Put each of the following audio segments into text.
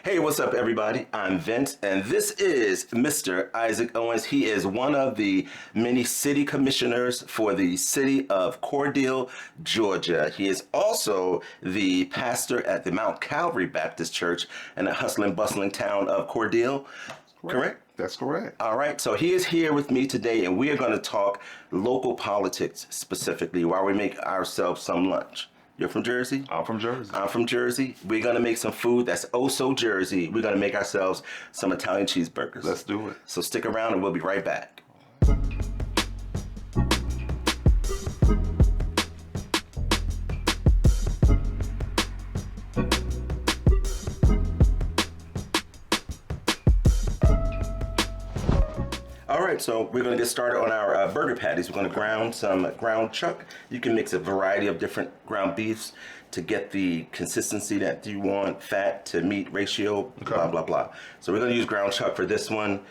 Hey, what's up, everybody? I'm Vince, and this is Mr. Isaac Owens. He is one of the many city commissioners for the city of Cordele, Georgia. He is also the pastor at the Mount Calvary Baptist Church in the hustling, bustling town of Cordele. Correct? That's correct. All right, so he is here with me today, and we are going to talk local politics specifically while we make ourselves some lunch. You're from Jersey? I'm from Jersey. I'm from Jersey. We're going to make some food that's oh so Jersey. We're going to make ourselves some Italian cheeseburgers. Let's do it. So stick around and we'll be right back. All right, so we're going to get started on our burger patties. We're going to ground some ground chuck. You can mix a variety of different ground beefs to get the consistency that you want, fat to meat ratio, blah, blah, blah. So we're going to use ground chuck for this one.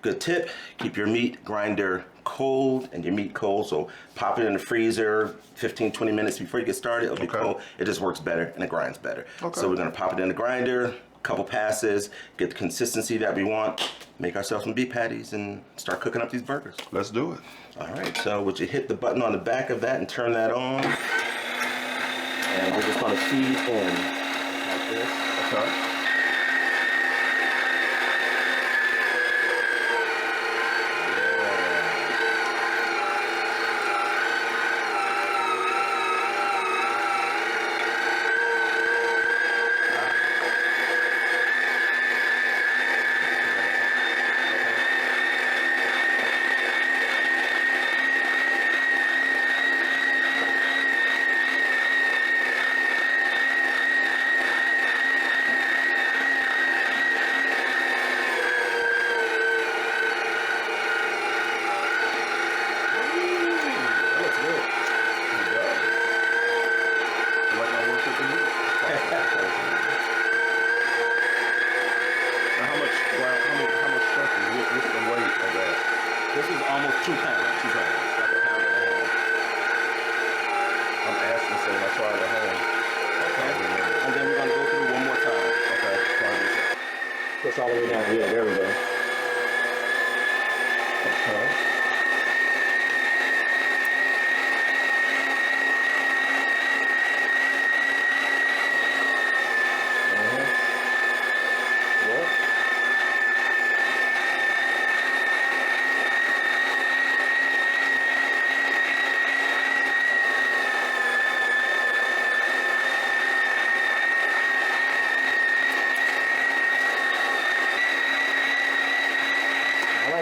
Good tip, keep your meat grinder cold and your meat cold. So pop it in the freezer 15, 20 minutes before you get started. It'll be cold. It just works better and it grinds better. So we're going to pop it in the grinder, couple passes, get the consistency that we want, make ourselves some beef patties, and start cooking up these burgers. Let's do it. All right, so would you hit the button on the back of that and turn that on? And we're just gonna feed in like this. Okay. This is almost 2 pounds. 2 pounds. Like a pound and a half. I'm asking so I try it at home. Okay. And then we're gonna go through one more time. Okay. Push all the way down. Yeah, there we go. Okay.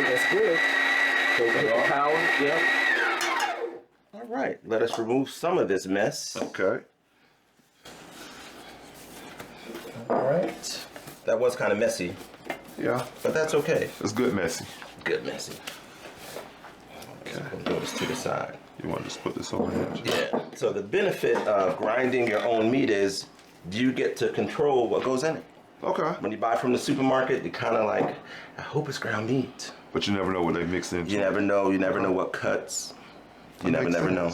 That's good. So hit the power. Yep. All right. Let us remove some of this mess. Okay. All right. That was kind of messy. Yeah. But that's okay. It's good messy. Good messy. Okay. So we'll throw this to the side. You want to just put this over here? Yeah. So the benefit of grinding your own meat is you get to control what goes in it. Okay. When you buy from the supermarket, you kind of like, I hope it's ground meat. But you never know what they mix into. You never know. You never know what cuts. You never know.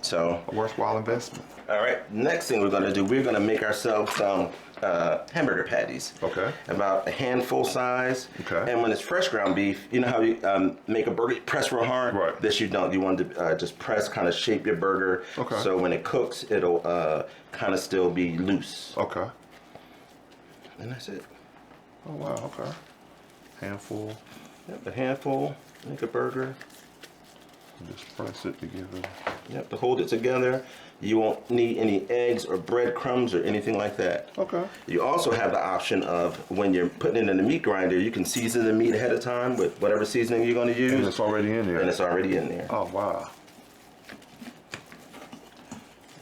So a worthwhile investment. All right. Next thing we're going to do, we're going to make ourselves some hamburger patties. Okay. About a handful size. Okay. And when it's fresh ground beef, you know how you make a burger, you press real hard? Right. This you don't. You want to just press, kind of shape your burger. Okay. So when it cooks, it'll kind of still be loose. Okay. And that's it. Oh, wow. Okay. Handful. Yep, a handful. Make a burger. Just press it together. Yep, to hold it together. You won't need any eggs or breadcrumbs or anything like that. Okay. You also have the option of when you're putting it in the meat grinder, you can season the meat ahead of time with whatever seasoning you're going to use. And it's already in there. And it's already in there. Oh, wow.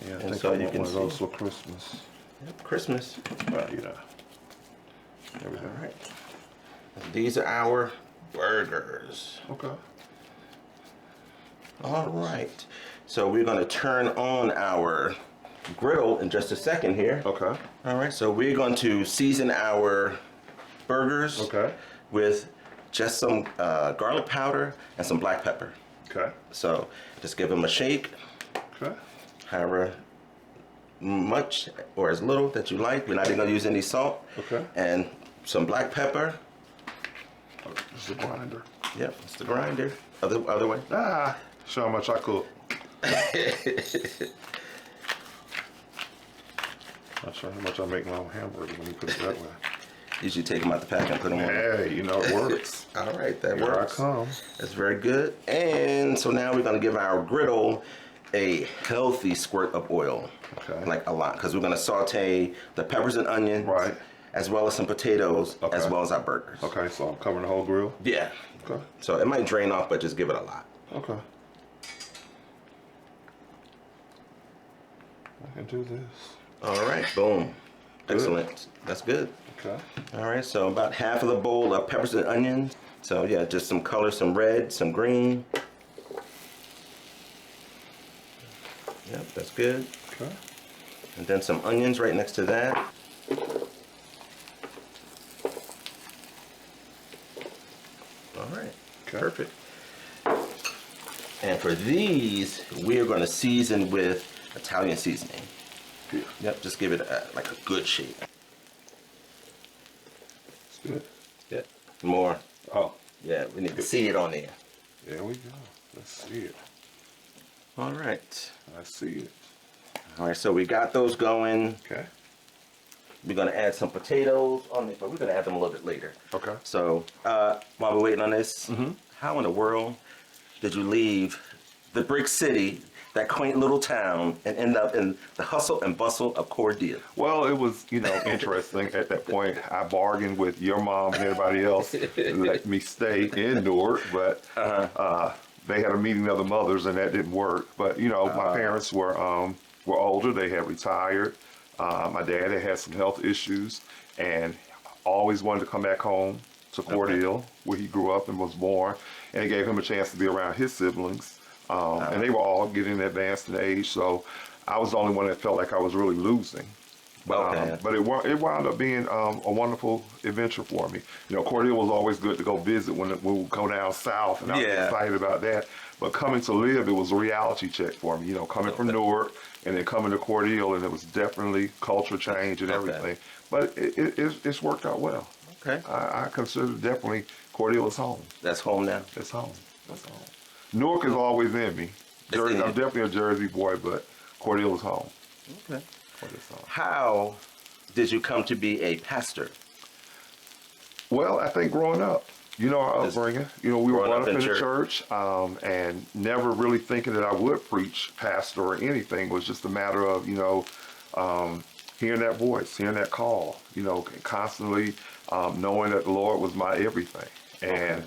Yeah, I And think so I you want can one of those see. for Christmas. Yep, Christmas. Well, you know. There we go. All right. These are our burgers. Okay. All right. So we're going to turn on our griddle in just a second here. Okay. All right. So we're going to season our burgers with just some garlic powder and some black pepper. Okay. So just give them a shake. Okay. However much or as little that you like. We're not even gonna use any salt. Okay. And some black pepper. Oh, this is a grinder. Yep, it's the grinder. Other way. Ah, show how much I cook. Not sure how much I make my own hamburger when you put it that way. Usually take them out the pack and put them on. Hey, you know it works. All right, that Here works. I come. That's very good. And so now we're gonna give our griddle a healthy squirt of oil. Okay. Like a lot, because we're gonna saute the peppers and onions. Right. As well as some potatoes, Okay. as well as our burgers. Okay, so I'm covering the whole grill. Yeah. Okay. So it might drain off, but just give it a lot. Okay. I can do this. All right, boom. Good. Excellent. That's good. Okay. All right, so about half of the bowl of peppers and onions. So yeah, just some color, some red, some green. Yep, that's good. Okay. And then some onions right next to that. All right, Okay. perfect. And for these, we're going to season with Italian seasoning. Here. Yep, just give it like a good shape. It's good. Yep. More. Oh, Yeah, we need to see it on there. there we go. Let's see it. All right. I see it. All right, so we got those going. Okay. We're going to add some potatoes on this, but we're going to add them a little bit later. Okay. So while we're waiting on this, how in the world did you leave the brick city, that quaint little town, and end up in the hustle and bustle of Cordele? Well, it was, interesting. At that point, I bargained with your mom and everybody else to let me stay in Newark, but they had a meeting of the mothers, and that didn't work. But my parents were older; they had retired. My dad had some health issues, and always wanted to come back home to Cordele, where he grew up and was born, and it gave him a chance to be around his siblings. And they were all getting advanced in age, so I was the only one that felt like I was really losing. But it wound up being a wonderful adventure for me. Cordele was always good to go visit when we would go down south, and I was excited about that. But coming to live, it was a reality check for me. Coming from Newark and then coming to Cordele, and it was definitely culture change and everything. But it's worked out well. Okay. I consider definitely Cordele is home. That's home now. It's home. That's home. Newark is always in me. Jersey, I'm definitely a Jersey boy, but Cordele is home. Okay. Cordele's home. How did you come to be a pastor? Well, I think growing up, our upbringing, we were brought up in the church, and never really thinking that I would preach, pastor, or anything. It was just a matter of, hearing that voice, hearing that call, constantly knowing that the Lord was my everything. And,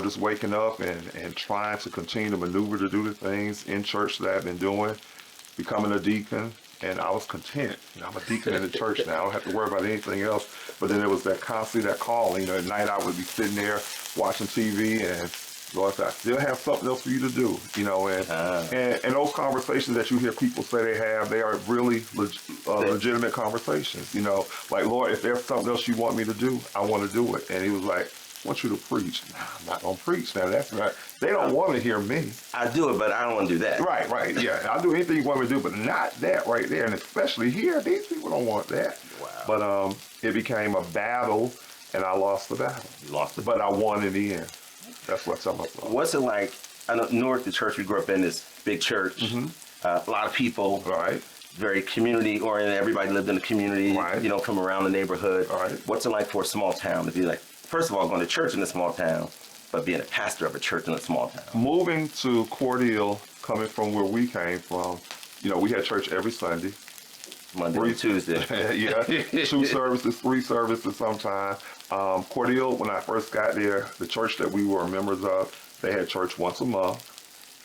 just waking up and trying to continue to maneuver to do the things in church that I've been doing, becoming a deacon, and I was content. I'm a deacon in the church now. I don't have to worry about anything else. But then it was that constantly that calling. At night I would be sitting there watching TV, and Lord said, I still have something else for you to do. And those conversations that you hear people say they are really legitimate conversations. Like, Lord, if there's something else you want me to do, I want to do it. And he was like, I want you to preach. Nah, I'm not going to preach now. That's right. They don't want to hear me. I do it, but I don't want to do that. Right. Yeah, I'll do anything you want me to do, but not that right there. And especially here, these people don't want that. Wow. But it became a battle, and I lost the battle. You lost it. But I won in the end. That's what's up. What's it like? I know Newark, the church we grew up in, is big church. A lot of people. Right. Very community oriented. Everybody lived in the community. Right. From around the neighborhood. Right. What's it like for a small town to be like? First of all, going to church in a small town, but being a pastor of a church in a small town. Moving to Cordele, coming from where we came from, we had church every Sunday. Monday and Tuesday. Yeah, 2 services, 3 services sometimes. Cordele, when I first got there, the church that we were members of, they had church once a month.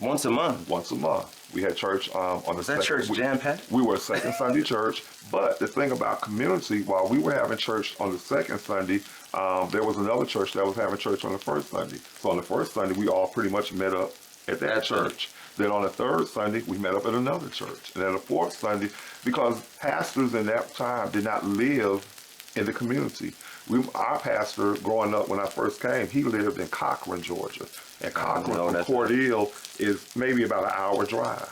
Once a month? Once a month. We had church on the second. Was that church jam-packed? We were a second Sunday church, but the thing about community, while we were having church on the second Sunday, there was another church that was having church on the first Sunday. So on the first Sunday, we all pretty much met up at that church. Then on the third Sunday, we met up at another church. And then the fourth Sunday, because pastors in that time did not live in the community. Our pastor, growing up when I first came, he lived in Cochran, Georgia. And Cochran from Cordele is maybe about an hour drive.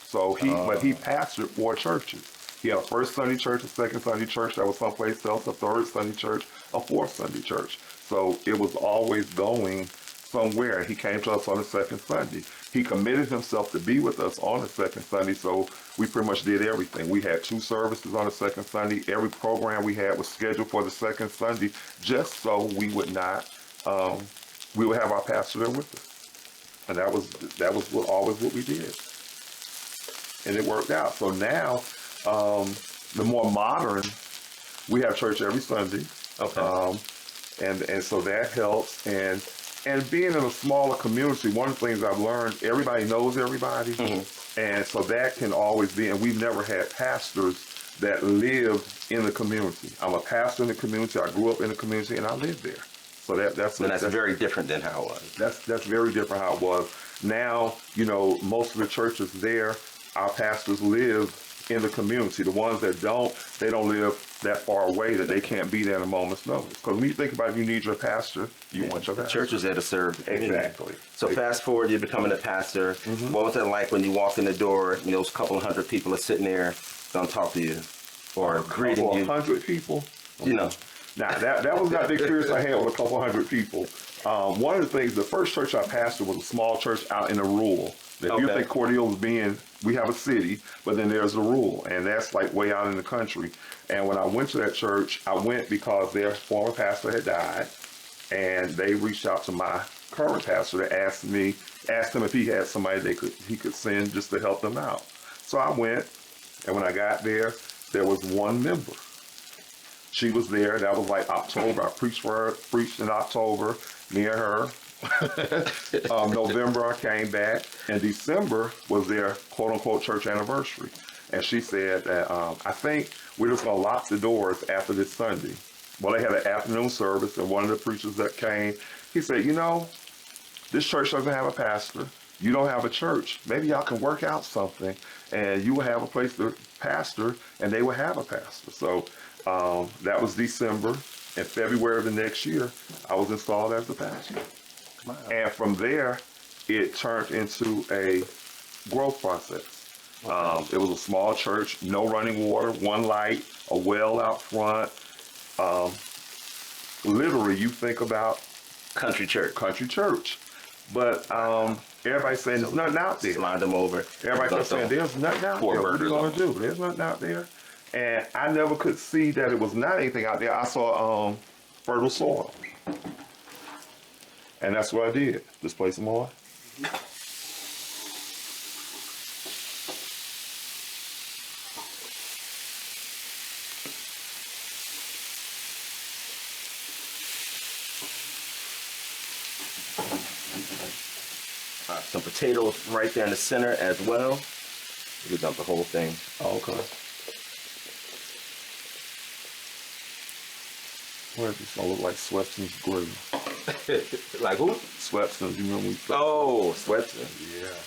So but he pastored 4 churches. He had a first Sunday church, a second Sunday church that was someplace else, a third Sunday church, a fourth Sunday church. So it was always going somewhere. He came to us on the second Sunday. He committed himself to be with us on the second Sunday, so we pretty much did everything. We had 2 services on the second Sunday. Every program we had was scheduled for the second Sunday, just so we would not, we would have our pastor there with us. And that was always what we did. And it worked out. So now, the more modern, we have church every Sunday. Okay. And so that helps. And being in a smaller community, one of the things I've learned, everybody knows everybody. Mm-hmm. And so that can always be, and we've never had pastors that lived in the community. I'm a pastor in the community, I grew up in the community, and I live there. So that's very different than how it was. That's very different how it was. Now, most of the churches there, our pastors live in the community. The ones that don't, they don't live that far away that they can't be there in a moment's notice. Because when you think about it, you need your pastor, you want your pastor. Church is there to serve. Exactly. So fast forward, you're becoming a pastor. Mm-hmm. What was it like when you walked in the door, those couple hundred people are sitting there, gonna talk to you or greeting you? 100 people? Now, that was not the experience I had with a couple hundred people. One of the things, the first church I pastored was a small church out in the rural. If you think Cordille's we have a city, but then there's a rural, and that's like way out in the country. And when I went to that church, I went because their former pastor had died, and they reached out to my current pastor to ask him if he had somebody he could send just to help them out. So I went, and when I got there was one member. She was there. That was like October. I preached in October, me and her. November I came back, and December was their quote-unquote church anniversary. And she said that, I think we're just going to lock the doors after this Sunday. Well, they had an afternoon service, and one of the preachers that came, he said, this church doesn't have a pastor. You don't have a church. Maybe y'all can work out something, and you will have a place to pastor, and they will have a pastor. So that was December. In February of the next year, I was installed as the pastor. Wow. And from there, it turned into a growth process. It was a small church, no running water, one light, a well out front. Literally, you think about country church. But everybody's saying there's nothing out there. Slide them over. Everybody's saying there's nothing out there. What are you going to do? There's nothing out there. And I never could see that it was not anything out there. I saw fertile soil. And that's what I did. Just play some more. Some potatoes right there in the center as well. We dump the whole thing. Oh, okay. Where does this all look like Swepson's grill? Like who? Swepson's, you remember? Oh, Swepson. Yeah.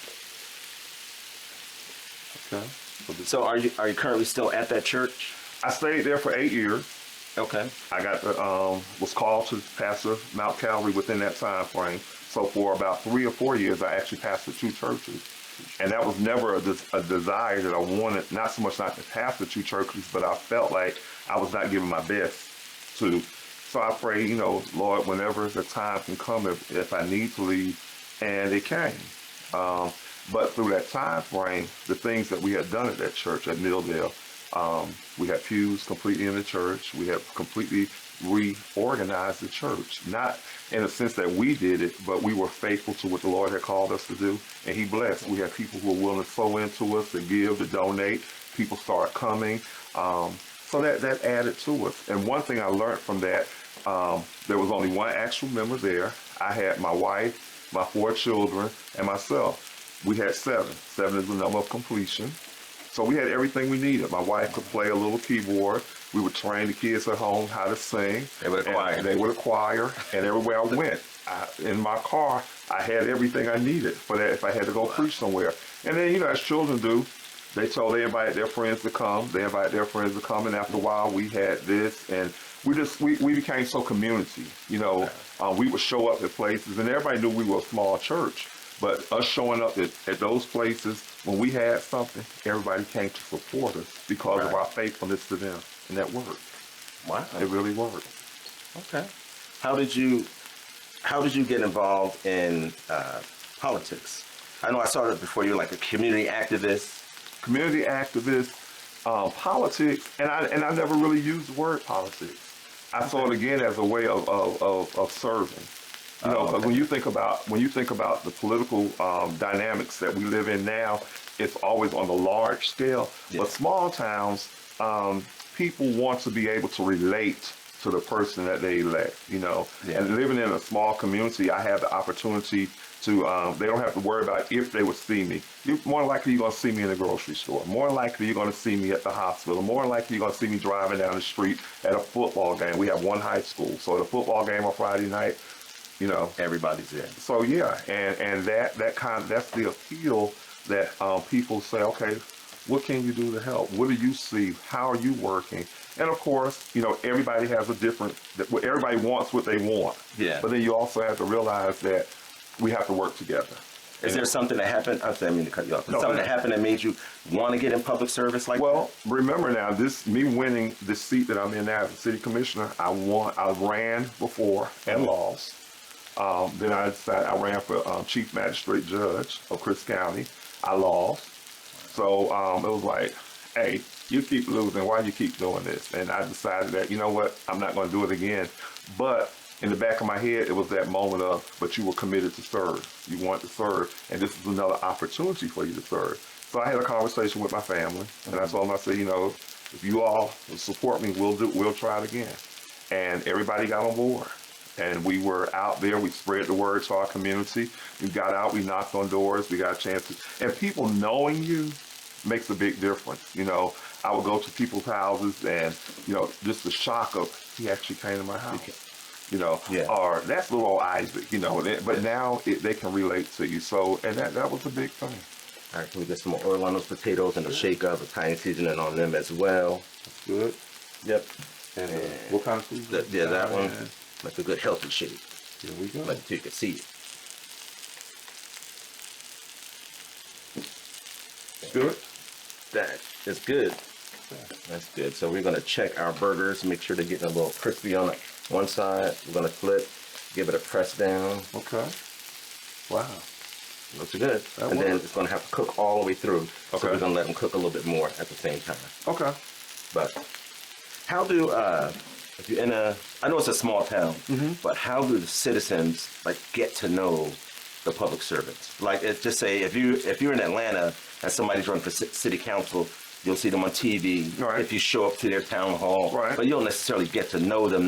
Okay. So are you currently still at that church? I stayed there for 8 years. Okay. I got was called to pastor Mount Calvary within that time frame. So for about 3 or 4 years, I actually pastored 2 churches. And that was never a desire that I wanted, not so much not to pastor 2 churches, but I felt like I was not giving my best to. So I pray, Lord, whenever the time can come, if I need to leave, and it came. But through that time frame, the things that we had done at that church at Milldale, we had pews completely in the church. We had completely reorganized the church. Not in a sense that we did it, but we were faithful to what the Lord had called us to do. And he blessed. We had people who were willing to sow into us, to give, to donate. People started coming. So that added to us. And one thing I learned from that, there was only one actual member there. I had my wife, my 4 children, and myself. We had 7. 7 is the number of completion. So we had everything we needed. My wife could play a little keyboard. We would train the kids at home how to sing. They would acquire. They would acquire. And everywhere I went, in my car, I had everything I needed for that if I had to go preach somewhere. And then, as children do, they invited their friends to come. They invited their friends to come. And after a while, we had this. And we became so community. We would show up at places. And everybody knew we were a small church. But us showing up at those places, when we had something, everybody came to support us because of Right. our faithfulness to them. And that worked. Wow. It really worked. Okay. How did you get involved in politics? I know I saw that before. You're like a community activist. Community activist, politics, and I never really used the word politics. I saw it again as a way of serving. You know, because when you think about the political dynamics that we live in now, it's always on the large scale. Yeah. But small towns, people want to be able to relate to the person that they elect. You know, Yeah. and living in a small community, I have the opportunity to. They don't have to worry about if they would see me. More likely, you're going to see me in the grocery store. More likely, you're going to see me at the hospital. More likely, you're going to see me driving down the street at a football game. We have one high school, so at a football game on Friday night. You know, Everybody's there. so yeah, and that's the appeal that people say, okay, what can you do to help? What do you see? How are you working? And of course, you know, everybody has a different. Everybody wants what they want. Yeah. But then you also have to realize that we have to work together. Is there something that happened? I didn't mean to cut you off. No, Something go that ahead. happened that made you want to get in public service like Well, remember now, me winning this seat that I'm in now as a city commissioner, I ran before and lost. Then I decided I ran for chief magistrate judge of Chris County. I lost. So it was like, hey, you keep losing. Why you keep doing this? And I decided that, you know what, I'm not going to do it again. But in the back of my head, it was that moment of, but you were committed to serve. You want to serve. And this is another opportunity for you to serve. So I had a conversation with my family. And I told them, I said, you know, if you all will support me, we'll try it again. And everybody got on board. And we were out there, we spread the word to our community. We got out, we knocked on doors, we got a chance to, and people knowing you makes a big difference. You know, I would go to people's houses and, you know, just the shock of, he actually came to my house. You know, Yeah. or that's little old Isaac, you know, but now they can relate to you. So, and that was a big thing. All right, can we get some more oil on those potatoes and a shake of a tiny seasoning on them as well? That's good. Yep. And what kind of food? Yeah, that one. Like a good healthy shake. Here we go. Like so you can see it. Good. That is good. That's good. So we're gonna check our burgers, make sure they're getting a little crispy on one side. We're gonna flip, give it a press down. Okay. Wow. Looks good. That And then works. it's gonna have to cook all the way through. So Okay. we're gonna let them cook a little bit more at the same time. Okay. But how do if you're in I know it's a small town, but how do the citizens like get to know the public servants? Like, just say if you're in Atlanta and somebody's running for city council, you'll see them on TV. Right. If you show up to their town hall, Right. but you don't necessarily get to know them.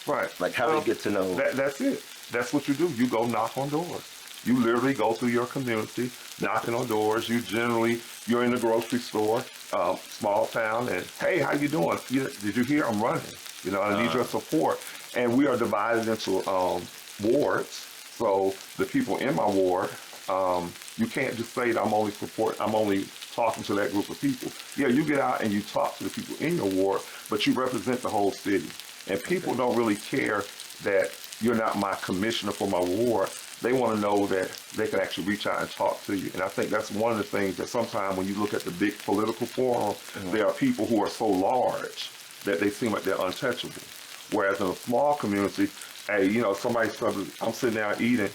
Right. Like, how do you get to know? That's it. That's what you do. You go knock on doors. You literally go through your community, knocking on doors. You're in the grocery store, small town, and hey, how you doing? Did you hear I'm running? You know, I need your support. And we are divided into wards. So the people in my ward, you can't just say that I'm only talking to that group of people. Yeah, you get out and you talk to the people in your ward, but you represent the whole city. And people don't really care that you're not my commissioner for my ward. They want to know that they can actually reach out and talk to you. And I think that's one of the things that sometimes when you look at the big political forum, there are people who are so large that they seem like they're untouchable. Whereas in a small community, hey, you know, I'm sitting down eating.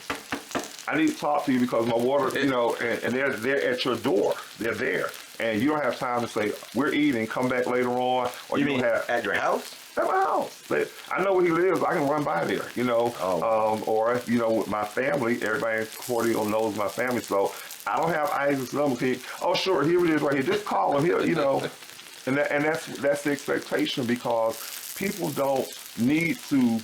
I need to talk to you because my water, you know, and they're at your door. They're there. And you don't have time to say, we're eating, come back later on. Or You don't mean have at your house? at my house. I know where he lives. I can run by there, you know. Or, you know, with my family, everybody in Cordial knows my family. So I don't have Isaac's number. Oh, sure, here it is right here. Just call him here, you know. And that's the expectation because people don't need to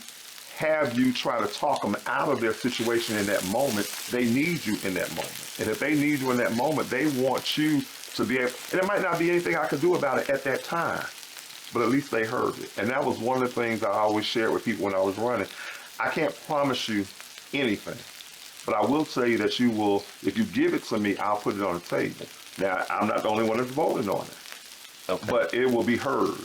have you try to talk them out of their situation in that moment. They need you in that moment. And if they need you in that moment, they want you to be able, and it might not be anything I could do about it at that time, but at least they heard it. And that was one of the things I always shared with people when I was running. I can't promise you anything, but I will tell you that you will, if you give it to me, I'll put it on the table. Now, I'm not the only one that's voting on it, Okay. but it will be heard.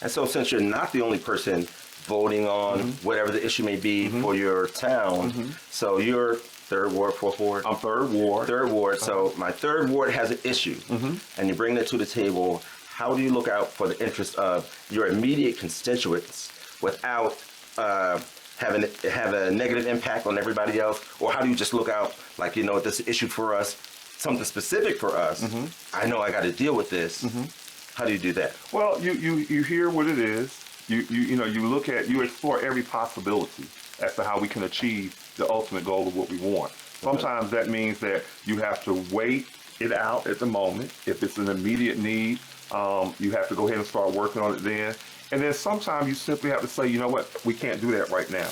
And so since you're not the only person voting on whatever the issue may be for your town. So you're third ward, fourth ward? I'm third ward. Third ward. So my third ward has an issue, and you bring that to the table. How do you look out for the interest of your immediate constituents without have a negative impact on everybody else? Or how do you just look out, like, you know, this issue for us, something specific for us? I know I got to deal with this. How do you do that? Well, you hear what it is. You explore every possibility as to how we can achieve the ultimate goal of what we want. Sometimes that means that you have to wait it out at the moment. If it's an immediate need, you have to go ahead and start working on it then. And then sometimes you simply have to say, you know what, we can't do that right now.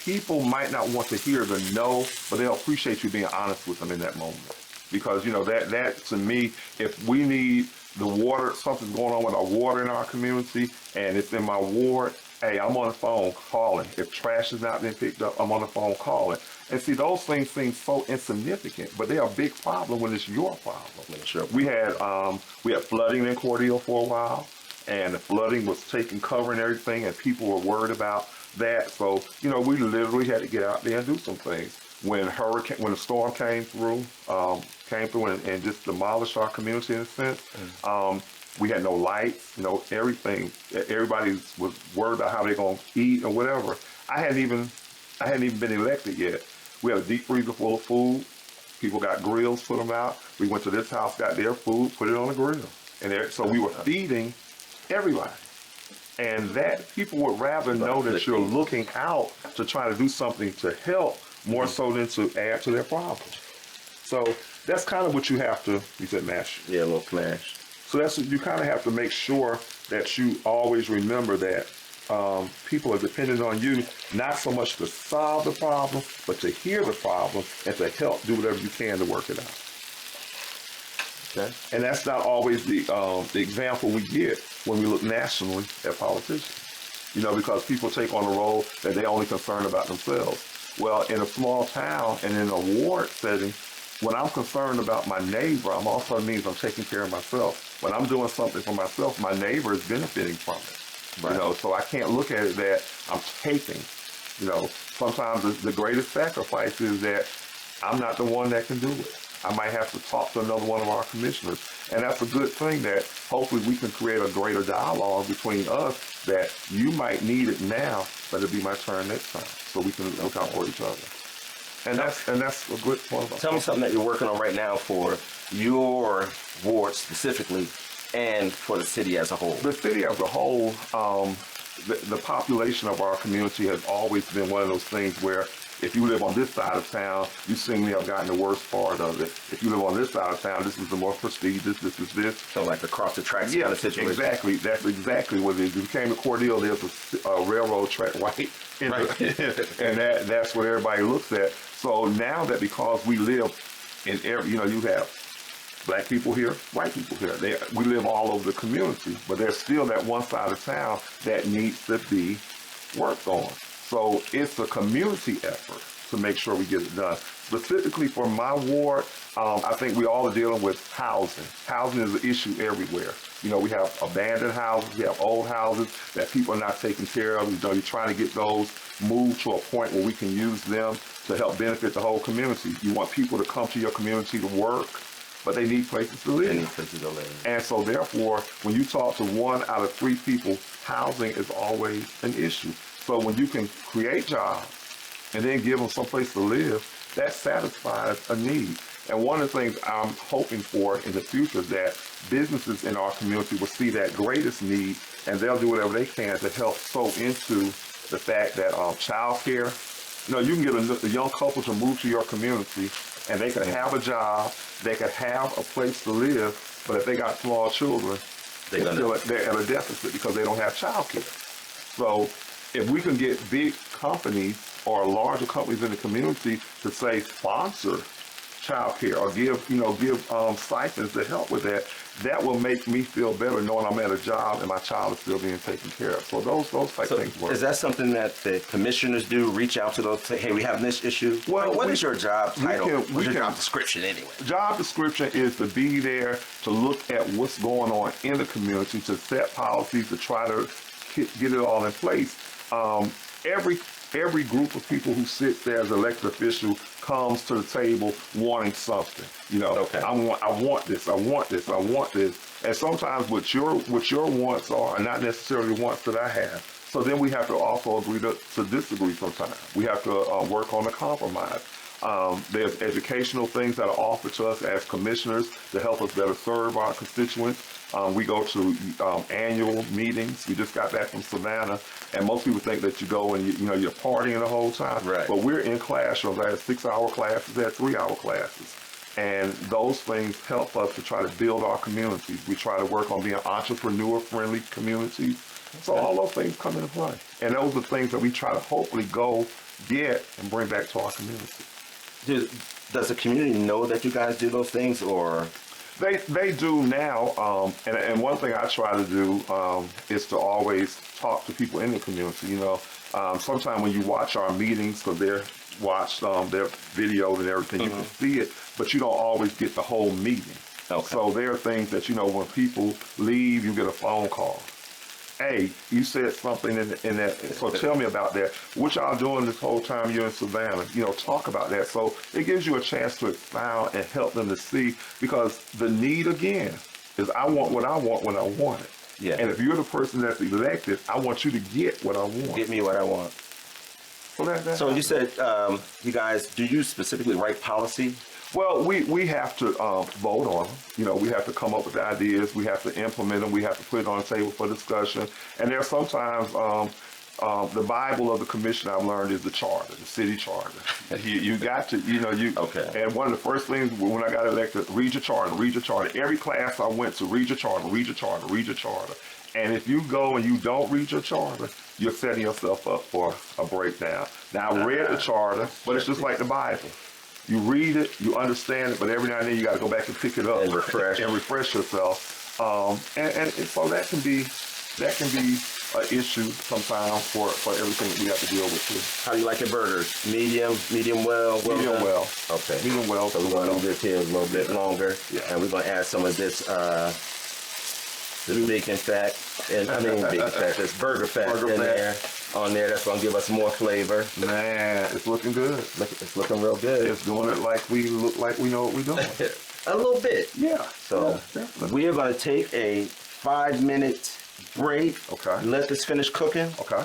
People might not want to hear the no, but they'll appreciate you being honest with them in that moment. Because, you know, that to me, if we need the water, something's going on with our water in our community, and it's in my ward, hey, I'm on the phone calling. If trash is not being picked up, I'm on the phone calling. And see, those things seem so insignificant, but they're a big problem when it's your problem. Sure. We had flooding in Cordele for a while, and the flooding was taking cover and everything, and people were worried about that. So, you know, we literally had to get out there and do some things. When the storm came through and just demolished our community in a sense, we had no lights, you know, everything. Everybody was worried about how they're gonna eat or whatever. I hadn't even been elected yet. We had a deep freezer full of food. People got grills, put them out. We went to this house, got their food, put it on the grill, and so we were feeding everybody. And that people would rather know that you're looking out to try to do something to help more so than to add to their problems. So that's kind of what you have to. You said mash. Yeah, a little smash. So that's what you kind of have to make sure that you always remember that people are dependent on you, not so much to solve the problem, but to hear the problem and to help do whatever you can to work it out. Okay. And that's not always the example we get when we look nationally at politicians. You know, because people take on the role that they're only concerned about themselves. Well, in a small town and in a ward setting, when I'm concerned about my neighbor, I'm also means I'm taking care of myself. When I'm doing something for myself, my neighbor is benefiting from it. Right. You know, so I can't look at it that I'm taking. You know, sometimes the greatest sacrifice is that I'm not the one that can do it. I might have to talk to another one of our commissioners. And that's a good thing that hopefully we can create a greater dialogue between us that you might need it now, but it'll be my turn next time. So we can look out for each other. And that's a good point. Tell me something that you're working on right now for your ward specifically and for the city as a whole. The city as a whole, the population of our community has always been one of those things where if you live on this side of town, you seem to have gotten the worst part of it. If you live on this side of town, this is the more prestigious, this is this. So like across the tracks kind of situation. Exactly. That's exactly what it is. If you came to Cordele, there's a railroad track right in and that's what everybody looks at. So now that because we live in every, you know, you have black people here, white people here. We live all over the community, but there's still that one side of town that needs to be worked on. So it's a community effort to make sure we get it done. Specifically for my ward, I think we all are dealing with housing. Housing is an issue everywhere. You know, we have abandoned houses, we have old houses that people are not taking care of. You know, you're trying to get those moved to a point where we can use them to help benefit the whole community. You want people to come to your community to work, but they need places to live. They need places to live. And so therefore, when you talk to 1 out of 3 people, housing is always an issue. So when you can create jobs and then give them someplace to live, that satisfies a need. And one of the things I'm hoping for in the future is that businesses in our community will see that greatest need and they'll do whatever they can to help sow into the fact that child care, you know, you can get a young couple to move to your community and they could have a job, they could have a place to live, but if they got small children, they're at a deficit because they don't have child care. So if we can get big companies or larger companies in the community to say sponsor child care or give stipends to help with that, that will make me feel better knowing I'm at a job and my child is still being taken care of. So those type things work. Is that something that the commissioners do? Reach out to those, say, hey, we have this issue? Well, what is your job title? What's your job description anyway? Job description is to be there to look at what's going on in the community, to set policies, to try to get it all in place. Every every group of people who sits there as elected official comes to the table wanting something. You know, Okay. I want this, I want this, I want this. And sometimes what your wants are not necessarily wants that I have. So then we have to also agree to disagree sometimes. We have to work on a compromise. There's educational things that are offered to us as commissioners to help us better serve our constituents. We go to annual meetings. We just got back from Savannah, and most people think that you go and you're partying the whole time. Right. But we're in classrooms. I had 6-hour classes, I had 3-hour classes. And those things help us to try to build our communities. We try to work on being entrepreneur-friendly communities. So all those things come into play. And those are things that we try to hopefully go get and bring back to our community. Does the community know that you guys do those things, or? They do now, and one thing I try to do is to always talk to people in the community. You know, sometimes when you watch our meetings, because they're watched, they're videoed and everything, you can see it, but you don't always get the whole meeting. Okay. So there are things that, when people leave, you get a phone call. Hey, you said something in that, so tell me about that. What y'all doing this whole time you're in Savannah? Talk about that. So it gives you a chance to expound and help them to see, because the need, again, is I want what I want when I want it. Yeah. And if you're the person that's elected, I want you to get what I want. Get me what I want. So you said you guys, do you specifically write policy? Well, we have to vote on them. We have to come up with the ideas. We have to implement them. We have to put it on the table for discussion. And there are sometimes the Bible of the commission I've learned is the charter, the city charter. You got to, Okay. And one of the first things when I got elected, read your charter, read your charter. Every class I went to, read your charter, read your charter, read your charter. And if you go and you don't read your charter, you're setting yourself up for a breakdown. Now, I read the charter, but it's just like the Bible. You read it, you understand it, but every now and then you got to go back and pick it up and refresh yourself. And so that can be an issue sometimes for everything that we have to deal with too. How do you like your burgers? Medium well? Medium done? well. Okay. Medium well. So we're going to leave this here a little bit longer. Yeah. And we're going to add some of this bacon fat, and I mean bacon fat, this burger fat on there. That's going to give us more flavor. Man, it's looking good. It's looking real good. It's doing it like we look like we know what we're doing. A little bit. Yeah. So we are going to take a 5-minute break. Okay. Let this finish cooking. Okay.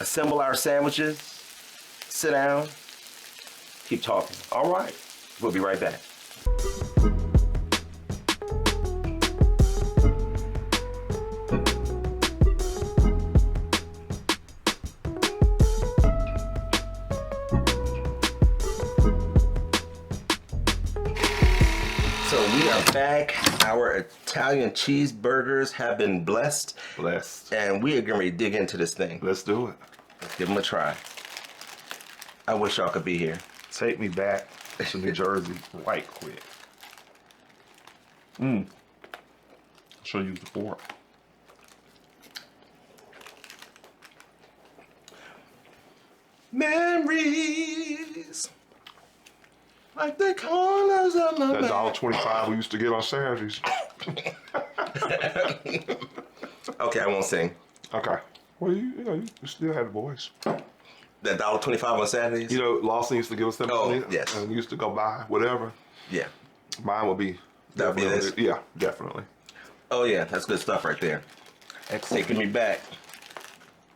Assemble our sandwiches. Sit down. Keep talking. All right. We'll be right back. So we are back. Our Italian cheeseburgers have been blessed. And we are going to dig into this thing. Let's do it. Let's give them a try. I wish y'all could be here. Take me back to New Jersey right quick. Should use the fork. Memories like the corners of my That mouth. $1.25 we used to get on Saturdays. Okay, I won't sing. Okay. Well, you still had the voice. That $1.25 on Saturdays? Lawson used to give us that money. Yes. And we used to go buy whatever. Yeah. Mine would be. That'd be this? Yeah, definitely. Oh yeah, that's good stuff right there. Excellent. Taking me back.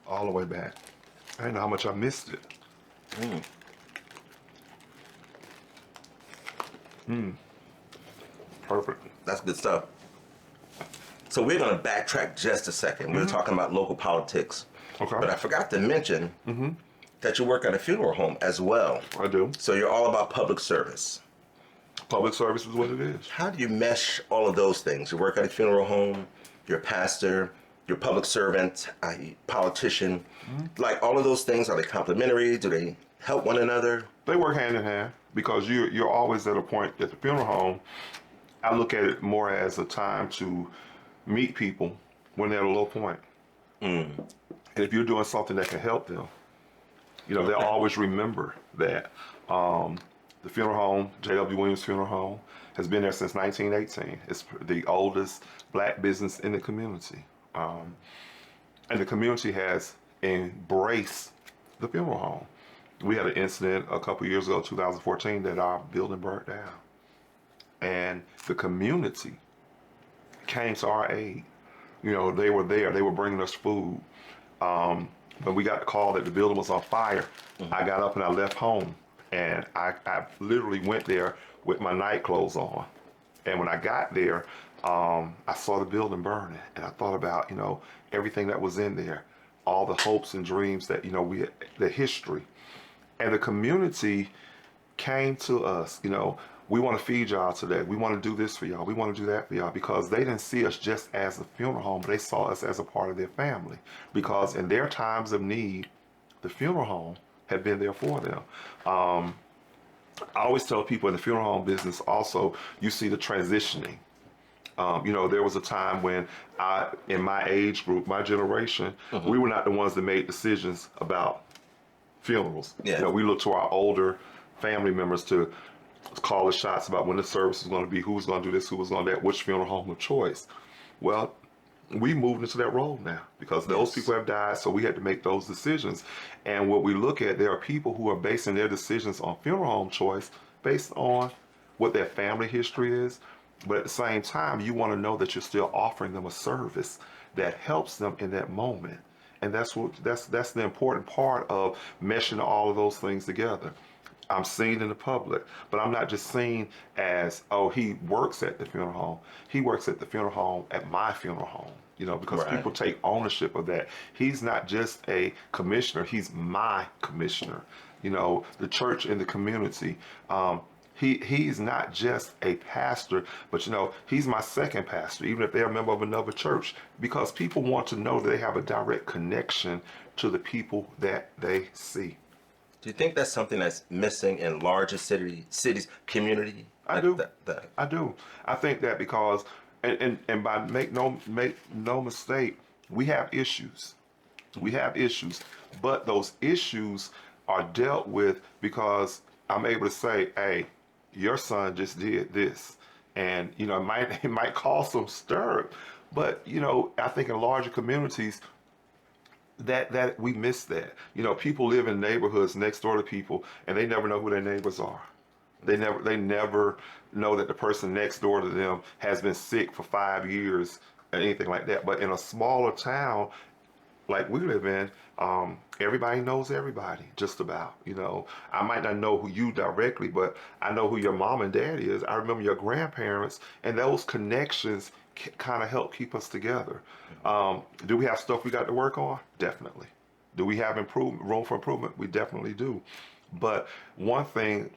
All the way back. I didn't know how much I missed it. Perfect. That's good stuff. So we're going to backtrack just a second. We were talking about local politics. Okay. But I forgot to mention that you work at a funeral home as well. I do. So you're all about public service. Public service is what it is. How do you mesh all of those things? You work at a funeral home, you're a pastor, you're a public servant, i.e. politician. Like all of those things, are they complementary? Do they help one another? They work hand in hand because you're always at a point at the funeral home. I look at it more as a time to meet people when they're at a low point. And if you're doing something that can help them, they'll always remember that. The funeral home, J.W. Williams Funeral Home, has been there since 1918. It's the oldest black business in the community. And the community has embrace the funeral home. We had an incident a couple years ago, 2014, that our building burnt down. And the community came to our aid. You know, they were there. They were bringing us food. When we got the call that the building was on fire, I got up and I left home. And I literally went there with my night clothes on. And when I got there, I saw the building burning. And I thought about, you know, everything that was in there, all the hopes and dreams that, you know, the history. And the community came to us, you know, we want to feed y'all today. We want to do this for y'all. We want to do that for y'all, because they didn't see us just as a funeral home, but they saw us as a part of their family. Because in their times of need, the funeral home had been there for them. I always tell people in the funeral home business also, you see the transitioning. You know, there was a time when in my age group, my generation, we were not the ones that made decisions about funerals. Yeah. You know, we looked to our older family members to call the shots about when the service was going to be, who was going to do this, who was going to that, which funeral home of choice. Well, we moved into that role now because those people have died, so we had to make those decisions. And what we look at, there are people who are basing their decisions on funeral home choice based on what their family history is. But at the same time, you want to know that you're still offering them a service that helps them in that moment. And that's the important part of meshing all of those things together. I'm seen in the public, but I'm not just seen as, oh, he works at the funeral home. He works at the funeral home at my funeral home, you know, because people take ownership of that. He's not just a commissioner, he's my commissioner. You know, the church and the community. He's not just a pastor, but, you know, he's my second pastor, even if they're a member of another church, because people want to know that they have a direct connection to the people that they see. Do you think that's something that's missing in larger cities, community? I do. I do. I think that because, and by make no mistake, we have issues. We have issues, but those issues are dealt with because I'm able to say, hey, your son just did this, and you know it might cause some stir, but you know I think in larger communities that we miss that. You know, people live in neighborhoods next door to people, and they never know who their neighbors are. They never know that the person next door to them has been sick for 5 years or anything like that. But in a smaller town like we live in, everybody knows everybody, just about. You know, I might not know who you directly, but I know who your mom and dad is. I remember your grandparents, and those connections kind of help keep us together. Do we have stuff we got to work on? Definitely. Do we have room for improvement? We definitely do. But one thing,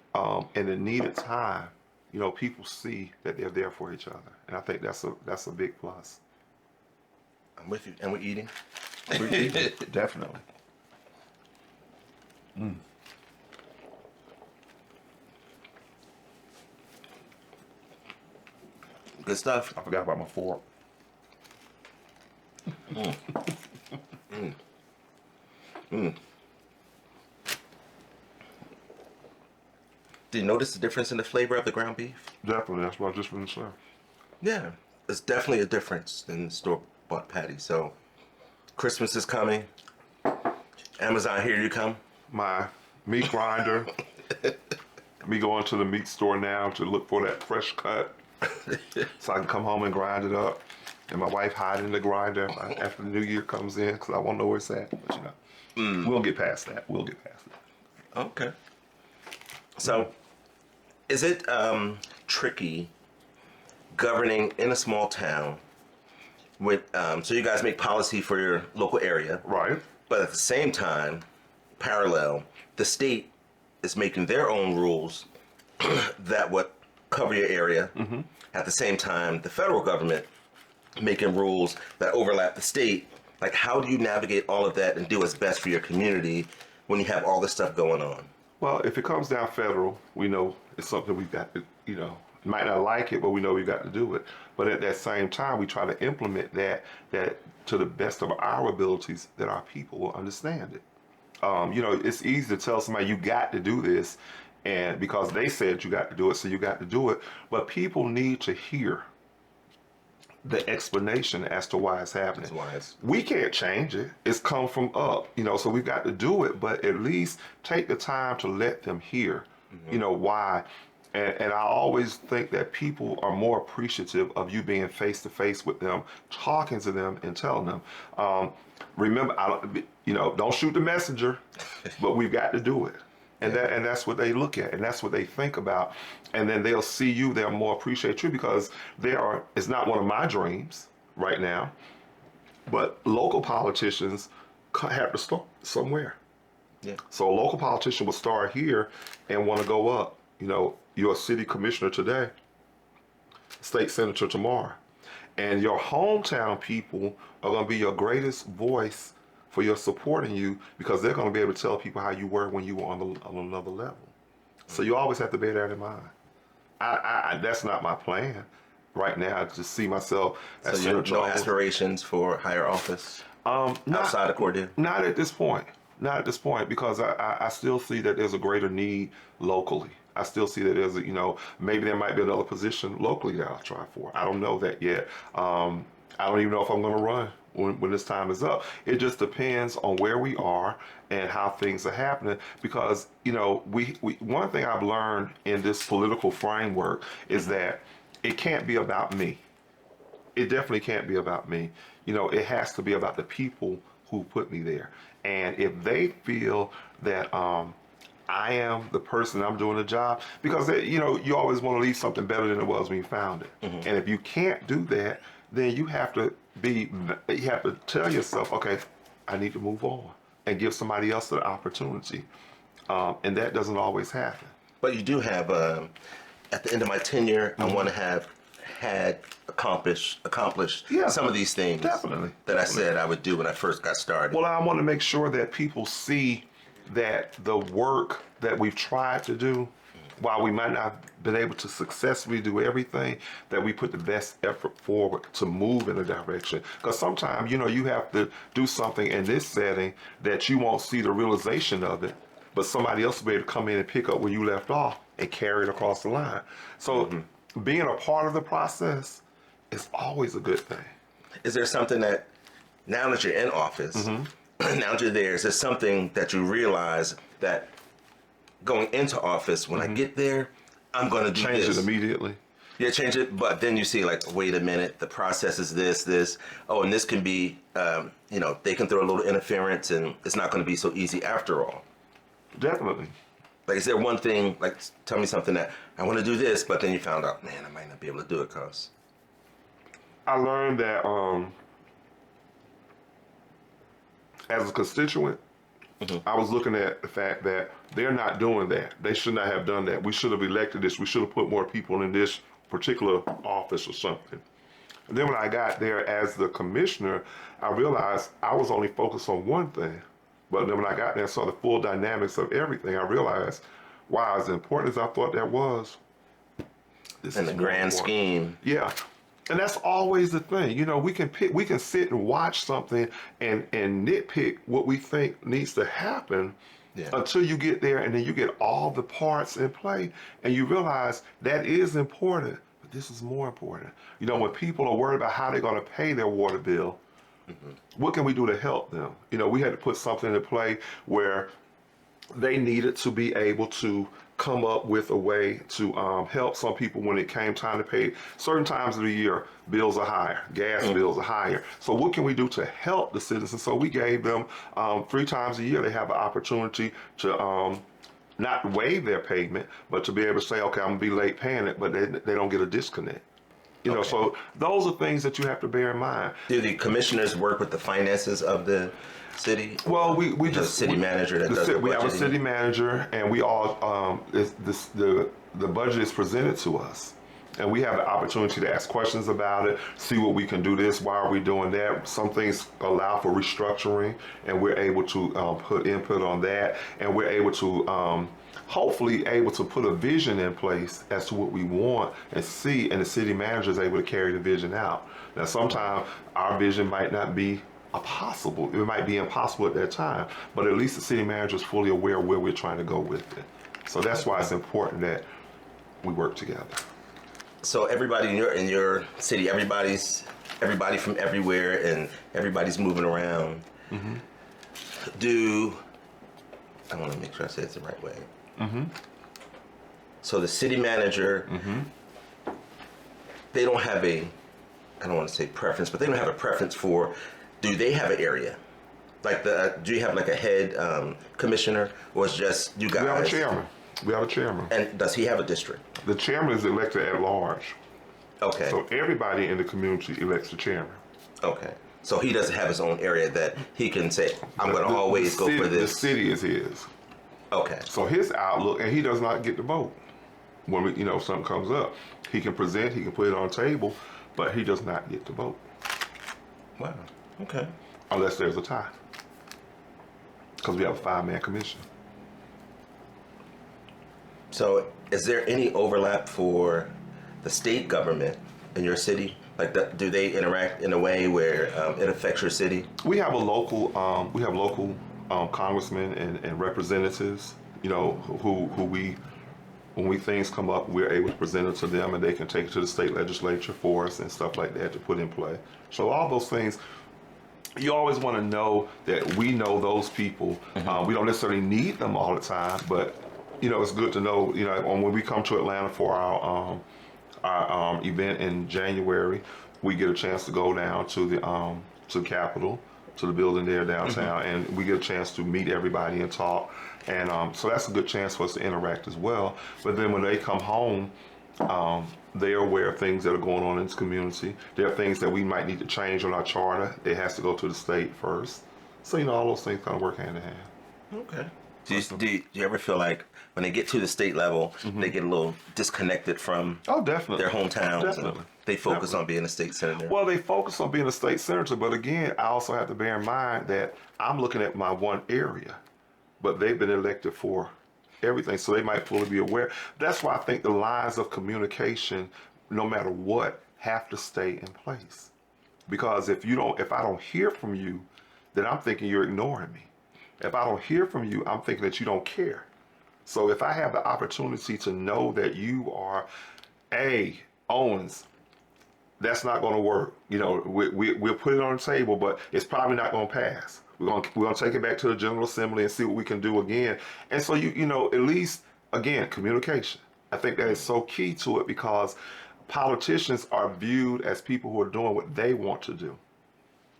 in the needed time, you know, people see that they're there for each other, and I think that's a big plus. I'm with you, and we're eating. Definitely. Good stuff. I forgot about my fork. Do you notice the difference in the flavor of the ground beef? Definitely, that's what I just finished saying. Yeah, it's definitely a difference in store-bought patty. So, Christmas is coming. Amazon, here you come. My meat grinder. Me going to the meat store now to look for that fresh cut, so I can come home and grind it up. And my wife hiding the grinder after the new year comes in because I won't know where it's at. But you know, we'll get past that. We'll get past it. Okay. So, is it tricky governing in a small town with, so you guys make policy for your local area, Right. but at the same time, parallel, the state is making their own rules that would cover your area. At the same time, the federal government making rules that overlap the state. Like, how do you navigate all of that and do what's best for your community when you have all this stuff going on? Well, if it comes down federal, we know it's something we've got to, you know, might not like it, but we know we've got to do it. But at that same time, we try to implement that to the best of our abilities, that our people will understand it. You know, it's easy to tell somebody you got to do this, and because they said you got to do it, so you got to do it. But people need to hear the explanation as to why it's happening. Why it's- We can't change it. It's come from up, so we've got to do it, but at least take the time to let them hear, why. And I always think that people are more appreciative of you being face to face with them, talking to them and telling them. Remember, don't shoot the messenger, but we've got to do it. And that's what they look at, and that's what they think about. And then they'll see you, they'll more appreciate you, because it's not one of my dreams right now, but local politicians have to start somewhere. Yeah. So a local politician will start here and want to go up. You're a city commissioner today, state senator tomorrow. And your hometown people are going to be your greatest voice for your supporting you, because they're going to be able to tell people how you were when you were on another level. So you always have to bear that in mind. I that's not my plan right now. I just see myself as So you have no Senator aspirations for higher office outside of Cordell? Not at this point. Not at this point, because I still see that there's a greater need locally. I still see that there's maybe there might be another position locally that I'll try for. I don't know that yet. I don't even know if I'm going to run when this time is up. It just depends on where we are and how things are happening, because we one thing I've learned in this political framework is that it can't be about me. It definitely can't be about me. It has to be about the people who put me there. And if they feel that I am the person, I'm doing the job, because you always want to leave something better than it was when you found it. And if you can't do that, then you have to tell yourself, okay, I need to move on and give somebody else the opportunity. And that doesn't always happen. But you do have, at the end of my tenure, I want to have had accomplished some of these things that I said I would do when I first got started. Well, I want to make sure that people see that the work that we've tried to do, while we might not have been able to successfully do everything, that we put the best effort forward to move in a direction. Because sometimes, you have to do something in this setting that you won't see the realization of it, but somebody else will be able to come in and pick up where you left off and carry it across the line. So being a part of the process is always a good thing. Is there something that, now that you're in office, now that you're there, is there something that you realize that going into office, when I get there, I'm going to do Change this? it immediately. Yeah, change it, but then you see, like, wait a minute, the process is this. Oh, and this can be, they can throw a little interference, and it's not going to be so easy after all. Definitely. Like, is there one thing, like, tell me something that, I want to do this, but then you found out, man, I might not be able to do it, cause I learned that as a constituent, I was looking at the fact that they're not doing that. They should not have done that. We should have elected this. We should have put more people in this particular office or something. And then when I got there as the commissioner, I realized I was only focused on one thing. But then when I got there and saw the full dynamics of everything, I realized, wow, as important as I thought that was, this in is the more grand important. scheme. Yeah. And that's always the thing. We can sit and watch something and nitpick what we think needs to happen until you get there, and then you get all the parts in play and you realize that is important, but this is more important. When people are worried about how they're going to pay their water bill, what can we do to help them? We had to put something in play where they needed to be able to come up with a way to help some people when it came time to pay. Certain times of the year, bills are higher, gas bills are higher. So what can we do to help the citizens? So we gave them 3 times a year, they have an opportunity to not waive their payment, but to be able to say, okay, I'm gonna be late paying it, but they don't get a disconnect. So those are things that you have to bear in mind. Do the commissioners work with the finances of the city? Well, we just city manager that does the we have a budgeting? city manager, and we all the budget is presented to us, and we have the opportunity to ask questions about it, see what we can do this, why are we doing that. Some things allow for restructuring, and we're able to put input on that, and we're able to hopefully able to put a vision in place as to what we want and see, and the city manager is able to carry the vision out. Now, sometimes our vision might not be possible. It might be impossible at that time, but at least the city manager is fully aware of where we're trying to go with it. So that's why it's important that we work together. So everybody in your city, everybody from everywhere, and everybody's moving around. Do I want to make sure I say it the right way? So the city manager, they don't have a, I don't want to say preference, but they don't have a preference for. Do they have an area? Like do you have like a head commissioner, or it's just you guys? We have a chairman. We have a chairman. And does he have a district? The chairman is elected at large. Okay. So everybody in the community elects the chairman. Okay. So he doesn't have his own area that he can say, I'm going to always go for this. The city is his. Okay. So his outlook, and he does not get to vote. When something comes up, he can present, he can put it on the table, but he does not get to vote. Wow. Okay. Unless there's a tie. Because we have a 5-man commission. So is there any overlap for the state government in your city? Like, do they interact in a way where it affects your city? We have a local, congressmen and representatives, who we, when things come up, we're able to present it to them, and they can take it to the state legislature for us and stuff like that to put in play. So all those things, you always want to know that we know those people. We don't necessarily need them all the time, but it's good to know. When we come to Atlanta for our event in January, we get a chance to go down to the Capitol, to the building there downtown, and we get a chance to meet everybody and talk. And so that's a good chance for us to interact as well. But then when they come home, they're aware of things that are going on in this community. There are things that we might need to change on our charter. It has to go to the state first. So, all those things kind of work hand in hand. Okay. Do you ever feel like when they get to the state level, they get a little disconnected from definitely their hometowns? Definitely. They focus on being a state senator? Well, they focus on being a state senator, but again, I also have to bear in mind that I'm looking at my one area, but they've been elected for everything, so they might fully be aware. That's why I think the lines of communication, no matter what, have to stay in place. Because if I don't hear from you, then I'm thinking you're ignoring me. If I don't hear from you, I'm thinking that you don't care. So if I have the opportunity to know that you are, Owens, that's not going to work. We'll put it on the table, but it's probably not going to pass. We're going to take it back to the General Assembly and see what we can do again. And so at least, again, communication. I think that is so key to it, because politicians are viewed as people who are doing what they want to do.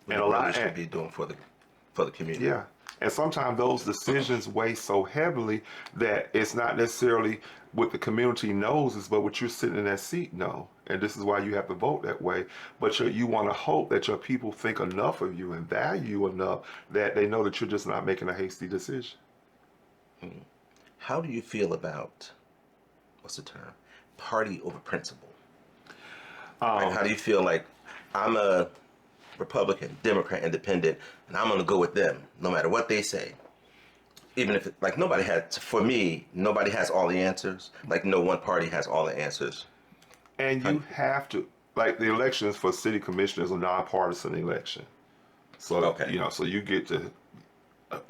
And a lot should be doing for the community. Yeah. And sometimes those decisions weigh so heavily that it's not necessarily what the community knows, is but what you're sitting in that seat know. And this is why you have to vote that way. But you want to hope that your people think enough of you and value you enough that they know that you're just not making a hasty decision. How do you feel about, what's the term, party over principle? How do you feel like, I'm a Republican, Democrat, Independent, and I'm going to go with them no matter what they say? Even if, nobody has all the answers. Like, no one party has all the answers. And you have to, the elections for city commissioners are nonpartisan election. So, so you get to,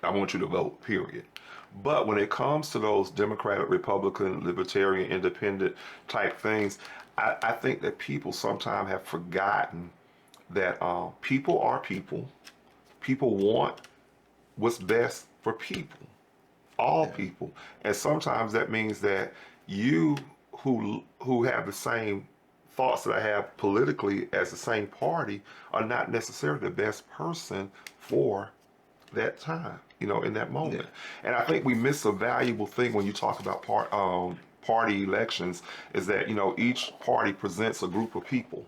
I want you to vote, period. But when it comes to those Democratic, Republican, Libertarian, Independent type things, I think that people sometimes have forgotten that people are people. People want what's best for people, all people. And sometimes that means that you who have the same thoughts that I have politically as the same party are not necessarily the best person for that time, in that moment. Yeah. And I think we miss a valuable thing when you talk about party elections, is that, each party presents a group of people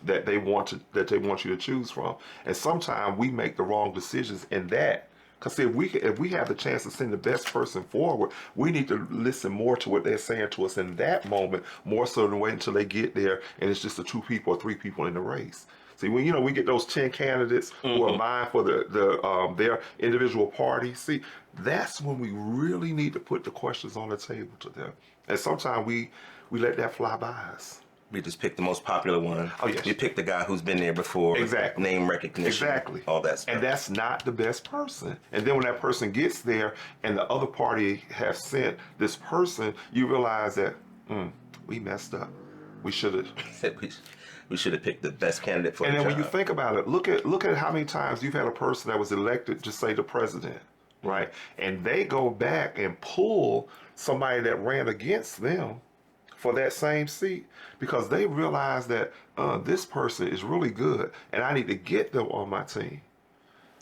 that they want you to choose from. And sometimes we make the wrong decisions in that. Because if we have the chance to send the best person forward, we need to listen more to what they're saying to us in that moment, more so than wait until they get there and it's just the 2 people or 3 people in the race. See, when we get those 10 candidates who are vying for their individual parties, see, that's when we really need to put the questions on the table to them. And sometimes we let that fly by us. We just pick the most popular one. Oh, yes. We pick the guy who's been there before. Exactly. Name recognition. Exactly. All that stuff. And that's not the best person. And then when that person gets there and the other party has sent this person, you realize that we messed up. We should have. We should have picked the best candidate for And the then job. when you think about it, look at how many times you've had a person that was elected, just say the president, right? And they go back and pull somebody that ran against them for that same seat because they realize that this person is really good and I need to get them on my team.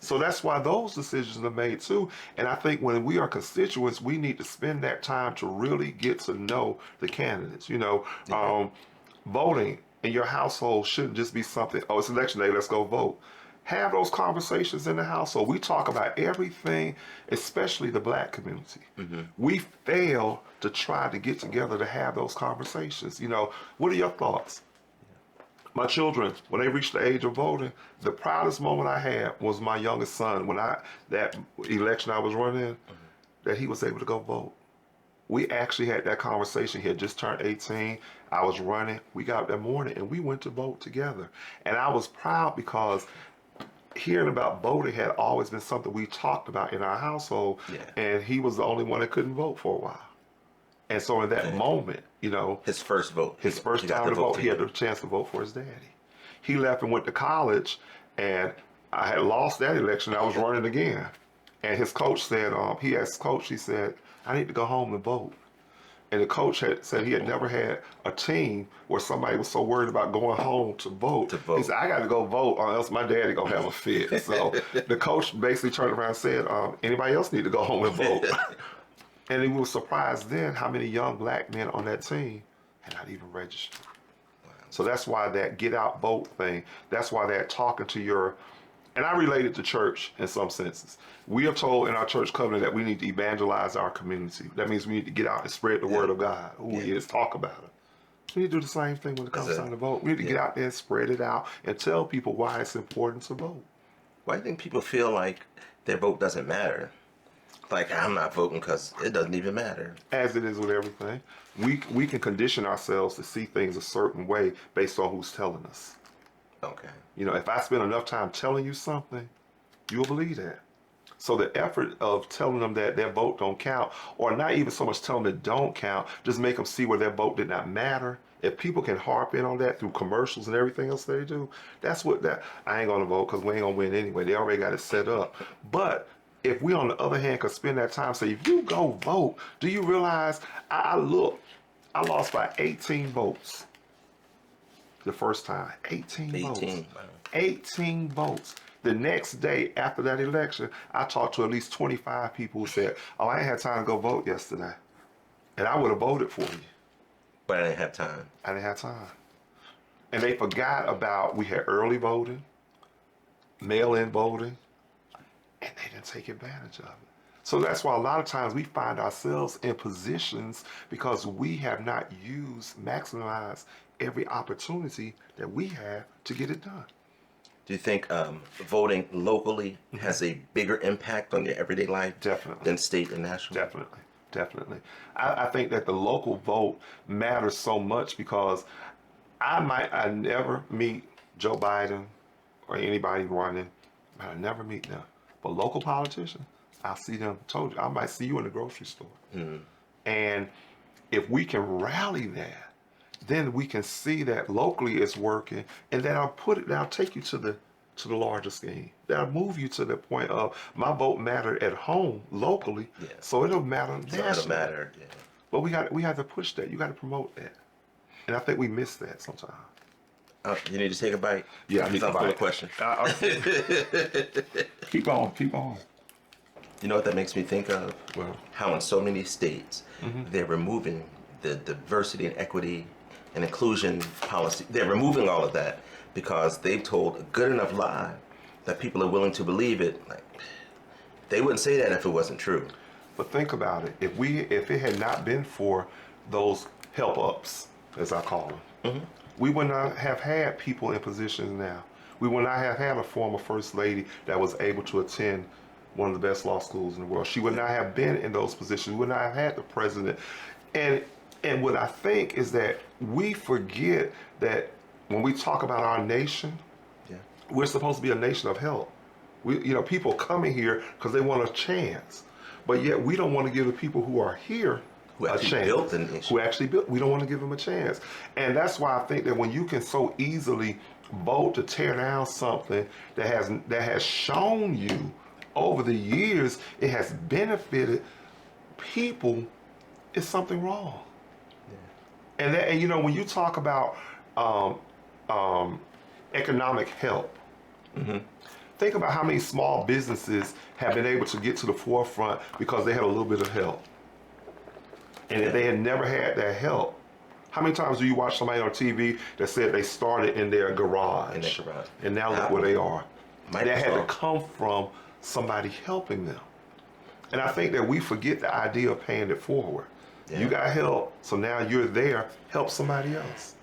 So that's why those decisions are made too. And I think when we are constituents, we need to spend that time to really get to know the candidates. Voting in your household shouldn't just be something, oh, it's election day, let's go vote. Have those conversations in the household. We talk about everything, especially the black community. We fail to try to get together to have those conversations. What are your thoughts? My children, when they reached the age of voting, the proudest moment I had was my youngest son, that election I was running, that he was able to go vote. We actually had that conversation. He had just turned 18. I was running. We got up that morning and we went to vote together. And I was proud because hearing about voting had always been something we talked about in our household. And he was the only one that couldn't vote for a while. And so in that moment, his first vote, his first time to vote, he had the chance to vote for his daddy. He left and went to college, and I had lost that election. I was running again. And his coach said, he asked coach, he said, I need to go home and vote. And the coach had said he had never had a team where somebody was so worried about going home to vote. He said, I got to go vote or else my daddy going to have a fit. So the coach basically turned around and said, anybody else need to go home and vote? And he was surprised then how many young black men on that team had not even registered. So that's why that get out vote thing, that's why that talking to your, and I relate it to church in some senses. We are told in our church covenant that we need to evangelize our community. That means we need to get out and spread the word of God, who he is, talk about it. We need to do the same thing when it comes time to vote. We need to get out there and spread it out and tell people why it's important to vote. Why do you think people feel like their vote doesn't matter? Like, I'm not voting because it doesn't even matter. As it is with everything. We can condition ourselves to see things a certain way based on who's telling us. Okay. If I spend enough time telling you something, you'll believe that. So the effort of telling them that their vote don't count, or not even so much telling them it don't count, just make them see where their vote did not matter. If people can harp in on that through commercials and everything else they do, I ain't gonna vote because we ain't gonna win anyway. They already got it set up. But if we, on the other hand, could spend that time, say, if you go vote, do you realize, I lost by 18 votes the first time. 18 votes. Wow. 18 votes. The next day after that election, I talked to at least 25 people who said, oh, I ain't had time to go vote yesterday. And I would have voted for you. But I didn't have time. I didn't have time. And they forgot about, we had early voting, mail-in voting, and they didn't take advantage of it. So that's why a lot of times we find ourselves in positions because we have not maximized every opportunity that we have to get it done. Do you think voting locally has a bigger impact on your everyday life than state and national? Definitely. I think that the local vote matters so much because I never meet Joe Biden or anybody running. I never meet them. But local politicians, I'll see them. Told you, I might see you in the grocery store. And if we can rally that, then we can see that locally it's working, and then I'll take you to the larger scheme. That'll move you to the point of my vote mattered at home locally, so it'll matter nationally. It'll matter. Yeah. But we have to push that. You got to promote that, and I think we miss that sometimes. You need to take a bite. Yeah, I need to bite. A question. Keep on. You know what that makes me think of? Well, how in so many states they're removing the diversity and equity and inclusion policy. They're removing all of that because they've told a good enough lie that people are willing to believe it. Like, they wouldn't say that if it wasn't true. But think about it. If it had not been for those help ups, as I call them, we would not have had people in positions now. We would not have had a former first lady that was able to attend one of the best law schools in the world. She would not have been in those positions. We would not have had the president. And what I think is that we forget that when we talk about our nation, we're supposed to be a nation of help. People coming here because they want a chance, but yet we don't want to give the people who are here Who a actually chance. built the nation. Who actually built. We don't want to give them a chance. And that's why I think that when you can so easily vote to tear down something that has shown you over the years it has benefited people, it's something wrong. Yeah. And you know, when you talk about economic help, think about how many small businesses have been able to get to the forefront because they had a little bit of help. And if they had never had that help, how many times do you watch somebody on TV that said they started in their garage? And now look where they are. That had to come from somebody helping them. And I think that we forget the idea of paying it forward. Yeah. You got help, so now you're there, help somebody else.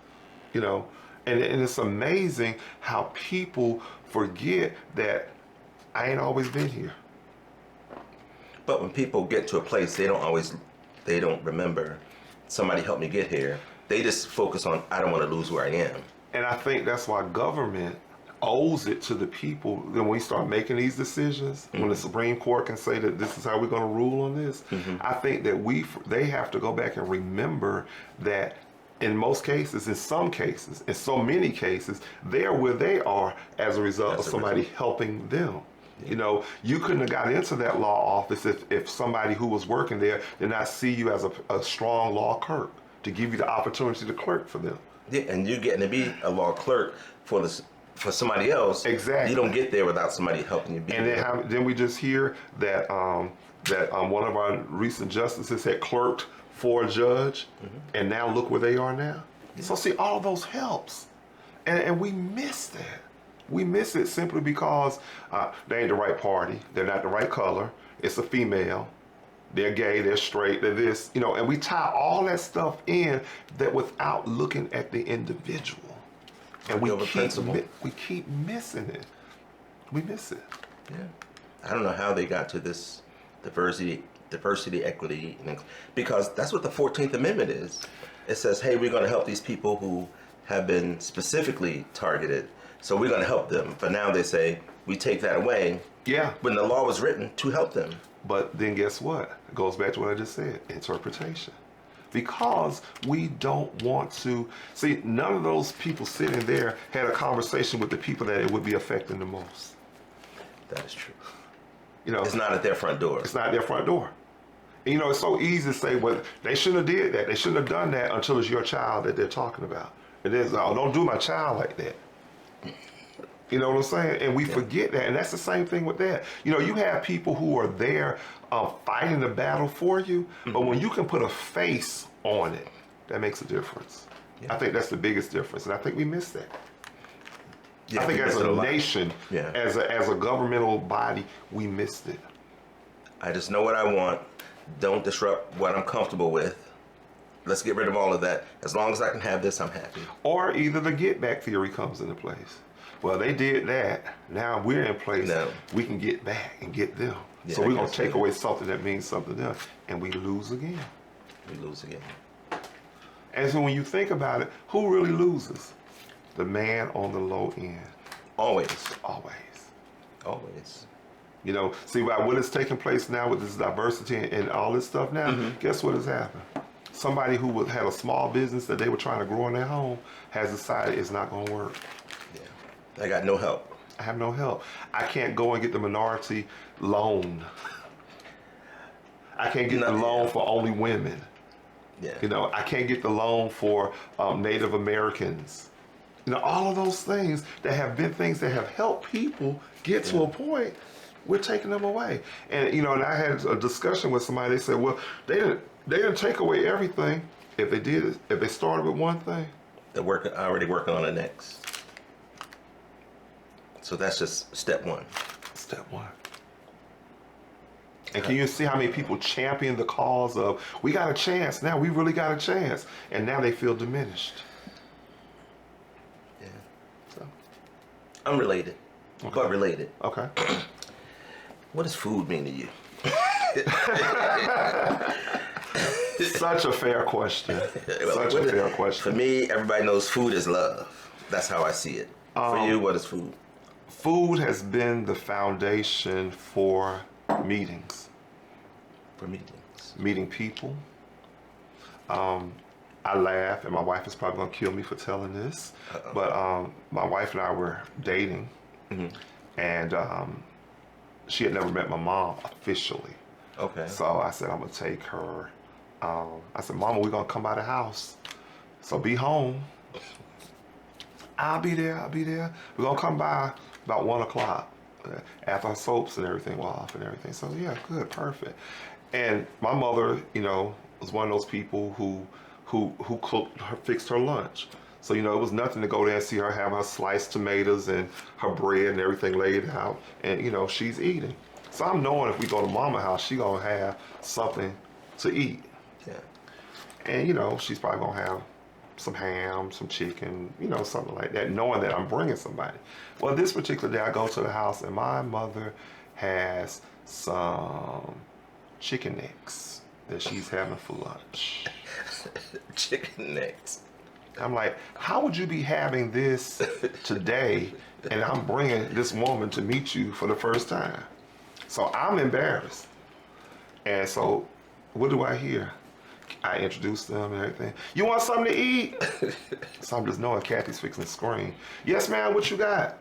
You know, and it's amazing how people forget that I ain't always been here. But when people get to a place, they don't remember somebody helped me get here. They just focus on, I don't want to lose where I am. And I think that's why government owes it to the people. Then when we start making these decisions, when the Supreme Court can say that this is how we're going to rule on this, I think that they have to go back and remember that in most cases, in some cases, in so many cases, they're where they are as a result of somebody helping them. Yeah. You know, you couldn't have got into that law office if somebody who was working there did not see you as a strong law clerk to give you the opportunity to clerk for them. Yeah, and you're getting to be a law clerk for somebody else. Exactly. You don't get there without somebody helping you be and there. Then we just hear that one of our recent justices had clerked for a judge, and now look where they are now. Yeah. So see, all of those helps, and we miss that. We miss it simply because they ain't the right party. They're not the right color. It's a female. They're gay, they're straight, they're this, you know, and we tie all that stuff in that without looking at the individual. And we keep missing it. We miss it. Yeah. I don't know how they got to this diversity, equity, because that's what the 14th Amendment is. It says, hey, we're going to help these people who have been specifically targeted. So we're going to help them. But now they say, we take that away. Yeah. When the law was written to help them. But then guess what? It goes back to what I just said, interpretation. Because we don't want to, see, none of those people sitting there had a conversation with the people that it would be affecting the most. That is true. You know, it's not at their front door. It's not at their front door. And, you know, it's so easy to say, well, they shouldn't have did that. They shouldn't have done that until it's your child that they're talking about. And then, oh, don't do my child like that. You know what I'm saying? And we forget that. And that's the same thing with that. You know, you have people who are there fighting the battle for you, but when you can put a face on it, that makes a difference. Yeah. I think that's the biggest difference. And I think we miss that. Yeah, I think as a nation, as a governmental body, we missed it. I just know what I want. Don't disrupt what I'm comfortable with. Let's get rid of all of that. As long as I can have this, I'm happy. Or either the get back theory comes into place. Well, they did that. Now we're in place. No. We can get back and get them. Yeah, so we're going to take away something that means something else. And we lose again. We lose again. And so when you think about it, who really loses? The man on the low end. Always. Always. Always. You know, see, what is taking place now with this diversity and all this stuff now, guess what has happened? Somebody who had a small business that they were trying to grow in their home has decided it's not going to work. I got no help. I have no help. I can't go and get the minority loan. I can't get the loan for only women. Yeah. You know, I can't get the loan for Native Americans. You know, all of those things that have been things that have helped people get to a point, we're taking them away. And, you know, and I had a discussion with somebody, they said, well, they didn't take away everything. If they did, if they started with one thing. They're already working on the next. So that's just step one. Step one. And can you see how many people champion the cause of, we got a chance now, we really got a chance. And now they feel diminished. Yeah. So, unrelated, but related. Okay. What does food mean to you? Such a fair question. Such a fair question. For me, everybody knows food is love. That's how I see it. For you, what is food? Food has been the foundation for meetings. For meetings. Meeting people, I laugh, and my wife is probably gonna kill me for telling this, but my wife and I were dating, and she had never met my mom officially. Okay. So I said, I'm gonna take her. I said, Mama, we're gonna come by the house, so be home. I'll be there. I'll be there. We're gonna come by about 1 o'clock after our soaps and everything were off and everything. So yeah, good, perfect. And my mother, was one of those people who cooked, fixed her lunch. So it was nothing to go there and see her have her sliced tomatoes and her bread and everything laid out, and she's eating. So I'm knowing if we go to Mama's house, she gonna have something to eat. Yeah. And she's probably gonna have some ham, some chicken, something like that, knowing that I'm bringing somebody. Well, this particular day I go to the house and my mother has some chicken necks that she's having for lunch. Chicken necks. I'm like, how would you be having this today and I'm bringing this woman to meet you for the first time? So I'm embarrassed. And so what do I hear? I introduce them and everything. You want something to eat? So I'm just knowing Kathy's fixing to scream. Yes, ma'am, what you got?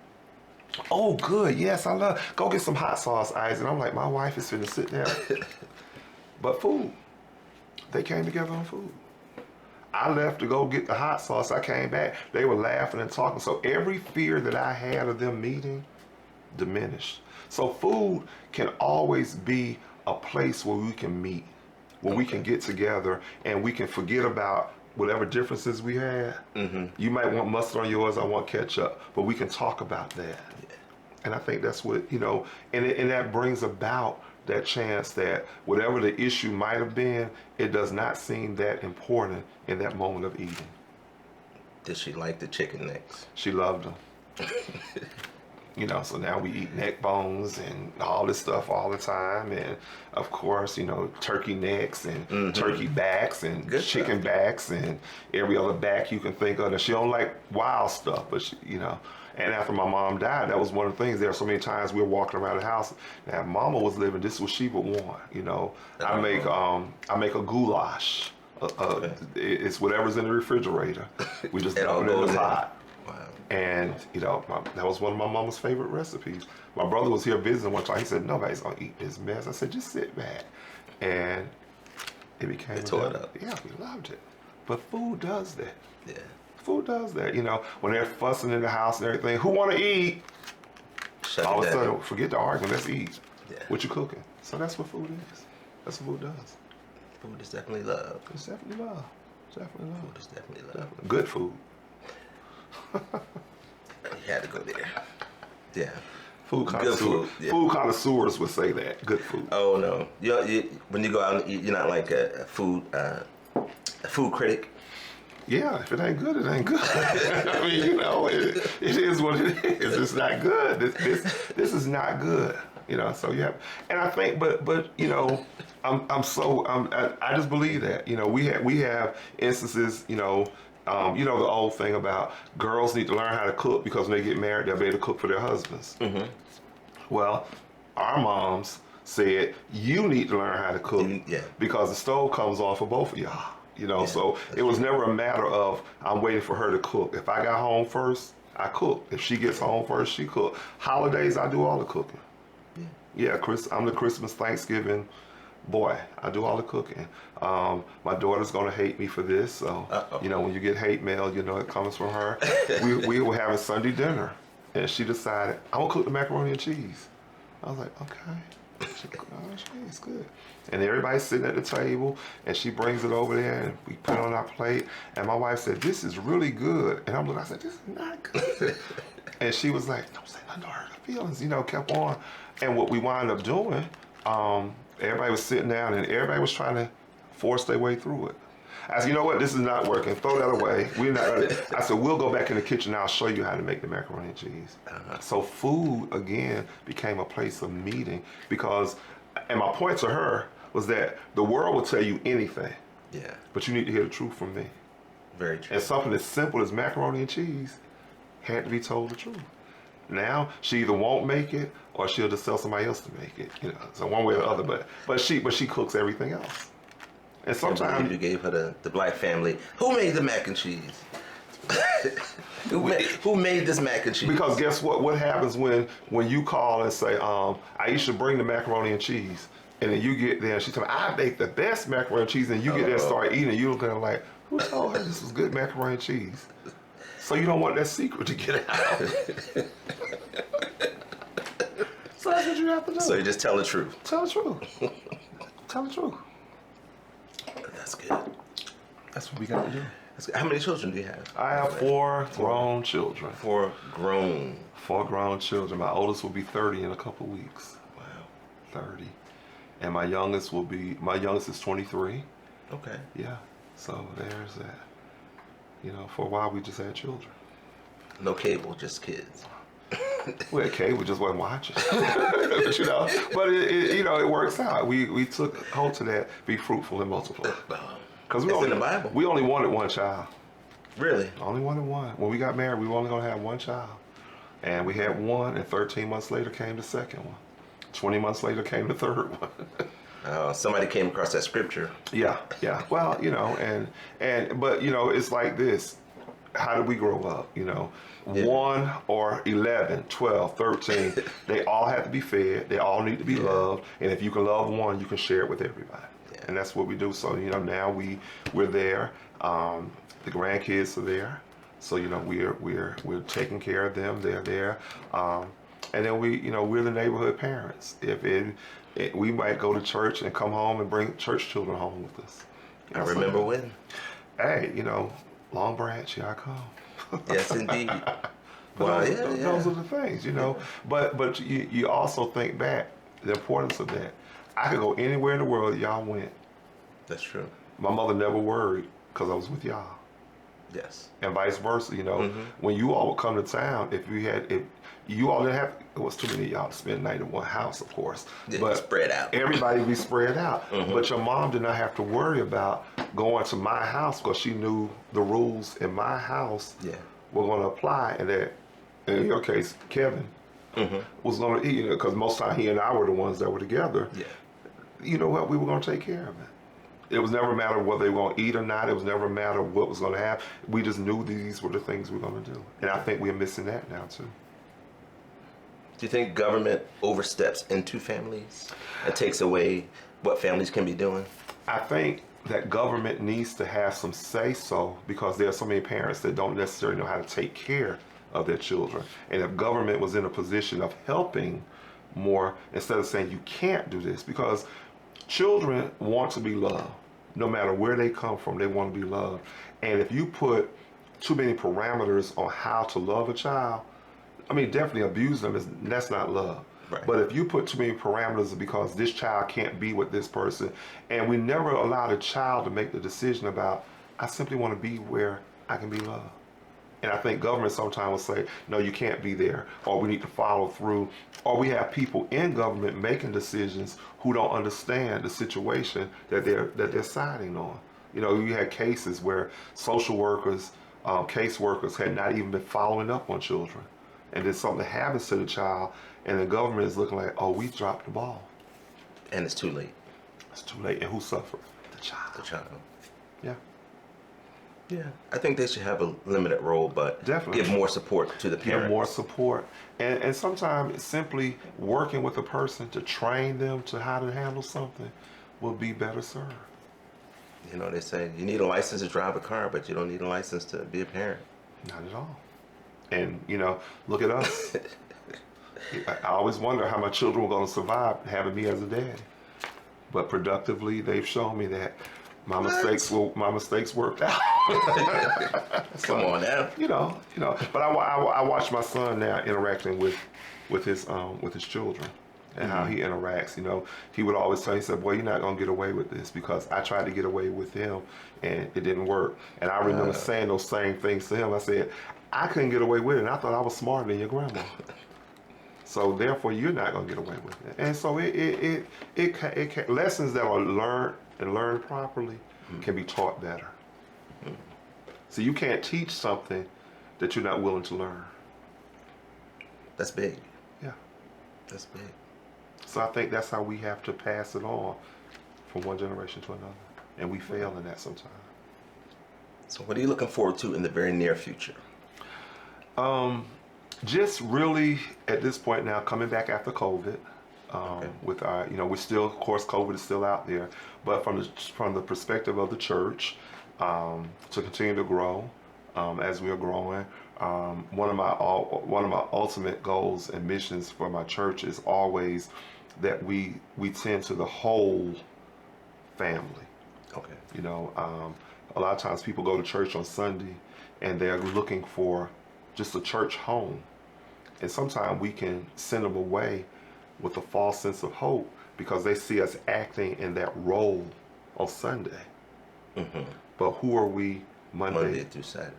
Oh, good. Yes, I love. Go get some hot sauce, Ice. And I'm like, my wife is finna sit down. But food. They came together on food. I left to go get the hot sauce. I came back. They were laughing and talking. So every fear that I had of them meeting diminished. So food can always be a place where we can meet, where we can get together and we can forget about whatever differences we had. You might want mustard on yours, I want ketchup, but we can talk about that. And I think that's what, and that brings about that chance that whatever the issue might have been, it does not seem that important in that moment of eating. Did she like the chicken necks? She loved them. So now we eat neck bones and all this stuff all the time. And of course, turkey necks and turkey backs and Good chicken stuff. backs and every other back you can think of. And she don't like wild stuff, but she, and after my mom died, that was one of the things. There are so many times we were walking around the house. Now, Mama was living. This is what she would want. I make a goulash. It's whatever's in the refrigerator. We just dump it in the pot. Wow. And that was one of my mama's favorite recipes. My brother was here visiting one time. He said, "Nobody's gonna eat this mess." I said, "Just sit back." And it became. They tore it up. Yeah, we loved it. But food does that. Yeah. Food does that. When they're fussing in the house and everything, who want to eat? Shut All of it a down. sudden, forget the argument. Let's eat. Yeah. What you cooking? So that's what food is. That's what food does. Food is definitely love. It's definitely love. It's definitely love. Food is definitely love. Good food. You had to go there. Yeah. Food Good connoisseurs. food, yeah. Food connoisseurs would say that. Good food. Oh no. When you go out and eat, you're not like a food critic. Yeah, if it ain't good, it ain't good. I mean, it is what it is. It's not good. This is not good. So you have, and I think, but I just believe that. We have instances. The old thing about girls need to learn how to cook because when they get married, they'll be able to cook for their husbands. Well, our moms said you need to learn how to cook because the stove comes on for both of y'all. So it was never a matter of I'm waiting for her to cook. If I got home first, I cook. If she gets home first, she cook. Holidays, I do all the cooking. Yeah, I'm the Christmas, Thanksgiving boy. I do all the cooking. My daughter's gonna hate me for this, so when you get hate mail, it comes from her. we were having Sunday dinner, and she decided I'm gonna cook the macaroni and cheese. I was like, okay. She cooked the macaroni and cheese, good. And everybody's sitting at the table, and she brings it over there, and we put it on our plate. And my wife said, "This is really good." And I'm looking, I said, "This is not good." And she was like, "Don't say nothing to hurt her feelings," kept on. And what we wound up doing, everybody was sitting down, and everybody was trying to force their way through it. I said, "You know what? This is not working. Throw that away. We're not gonna." I said, "We'll go back in the kitchen. I'll show you how to make the macaroni and cheese." So food again became a place of meeting because, and my point to her was that the world will tell you anything. Yeah. But you need to hear the truth from me. Very true. And something as simple as macaroni and cheese had to be told the truth. Now she either won't make it or she'll just tell somebody else to make it. So one way or the other. But she cooks everything else. And Can't believe sometimes you gave her the black family. Who made the mac and cheese? Who made this mac and cheese? because guess what? What happens when you call and say, Aisha, bring the macaroni and cheese, and then you get there and she tell me, I make the best macaroni and cheese, and you get there and start eating, and you look at her like, who told her this was good macaroni and cheese? So you don't want that secret to get out. So that's what you have to do. So you just tell the truth. Tell the truth. Tell the truth. That's good. That's what we got to do. That's good. How many children do you have? I have four grown children. Four grown. Four grown children. My oldest will be 30 in a couple of weeks. Wow. 30. And my youngest is 23. Okay. Yeah. So there's that. You know, for a while we just had children. No cable, just kids. Well, cable just wasn't watching. But, you know, it works out. We took hold to that, be fruitful and multiply. Because It's in the Bible. we only wanted one child. Really? Only wanted one. When we got married, we were only going to have one child. And we had one, and 13 months later came the second one. 20 months later came the third one. Somebody came across that scripture. Yeah. Well, you know, but you know, it's like this. How did we grow up? You know, 1 or 11, 12, 13, they all have to be fed. They all need to be loved. And if you can love one, you can share it with everybody. Yeah. And that's what we do. So, you know, now we're there. The grandkids are there. So, you know, we're taking care of them. They're there. And then we're the neighborhood parents. We might go to church and come home and bring church children home with us. I remember when. Hey, you know, Long Branch, here I come. Yes, indeed. Well, those are the things, you know. But you also think back the importance of that. I could go anywhere in the world y'all went. That's true. My mother never worried because I was with y'all. Yes. And vice versa, you know. When you all would come to town, if you all didn't have, it was too many of y'all to spend the night in one house, of course. Yeah, but spread out. Everybody would be spread out. But your mom did not have to worry about going to my house because she knew the rules in my house were going to apply, and that, in your case, Kevin was going to eat, because most of the time he and I were the ones that were together. Yeah. You know what? We were going to take care of it. It was never a matter of whether they were going to eat or not. It was never a matter of what was going to happen. We just knew these were the things we were going to do. And I think we're missing that now, too. Do you think government oversteps into families and takes away what families can be doing? I think that government needs to have some say-so, because there are so many parents that don't necessarily know how to take care of their children. And if government was in a position of helping more, instead of saying you can't do this, because children want to be loved. No matter where they come from, they want to be loved. And if you put too many parameters on how to love a child, I mean, definitely abuse them, that's not love. Right. But if you put too many parameters because this child can't be with this person, and we never allow the child to make the decision about, I simply want to be where I can be loved. And I think government sometimes will say, no, you can't be there, or we need to follow through, or we have people in government making decisions who don't understand the situation that they're signing on. You know, you had cases where social workers, caseworkers had not even been following up on children. And then something happens to the child, and the government is looking like, oh, we dropped the ball. And it's too late. It's too late. And who suffered? The child. The child. Yeah. Yeah, I think they should have a limited role, but definitely give more support to the parents. Give more support. And sometimes it's simply working with a person to train them to how to handle something will be better served. You know, they say you need a license to drive a car, but you don't need a license to be a parent. Not at all. And, you know, look at us. I always wonder how my children were going to survive having me as a daddy. But productively, they've shown me that my mistakes worked out. Come on now. You know. But I watch my son now interacting with his children and how he interacts. You know, he would always tell me, he said, "Boy, you're not gonna get away with this," because I tried to get away with him and it didn't work. And I remember saying those same things to him. I said, "I couldn't get away with it, and I thought I was smarter than your grandma. So therefore, you're not gonna get away with it." And so it lessons that are learned and learned properly can be taught better. So you can't teach something that you're not willing to learn. That's big. Yeah. That's big. So I think that's how we have to pass it on from one generation to another. and we fail in that sometimes. So what are you looking forward to in the very near future? Just really at this point now, coming back after COVID, Okay. with our, we're still, of course, COVID is still out there, but from the perspective of the church, to continue to grow, as we are growing. One of my ultimate goals and missions for my church is always that we tend to the whole family. Okay. A lot of times people go to church on Sunday and they're looking for just a church home. And sometimes we can send them away with a false sense of hope because they see us acting in that role on Sunday. Mm-hmm. But who are we Monday through Saturday?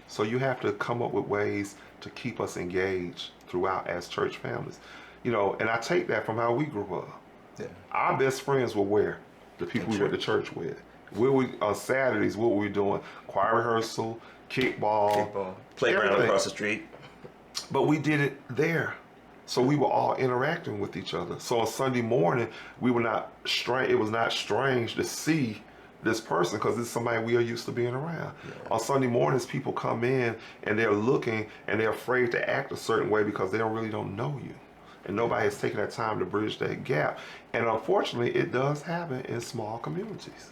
So you have to come up with ways to keep us engaged throughout as church families. And I take that from how we grew up. Yeah. Our best friends were where? The people we went to church with. On Saturdays, what were we doing? Choir rehearsal, kickball, playground everything. across the street. But we did it there. So we were all interacting with each other. So on Sunday morning, we were not strange. It was not strange to see this person because this is somebody we are used to being around. Yeah. On Sunday mornings, people come in and they're looking and they're afraid to act a certain way because they really don't know you. And nobody has taken that time to bridge that gap. And unfortunately, it does happen in small communities.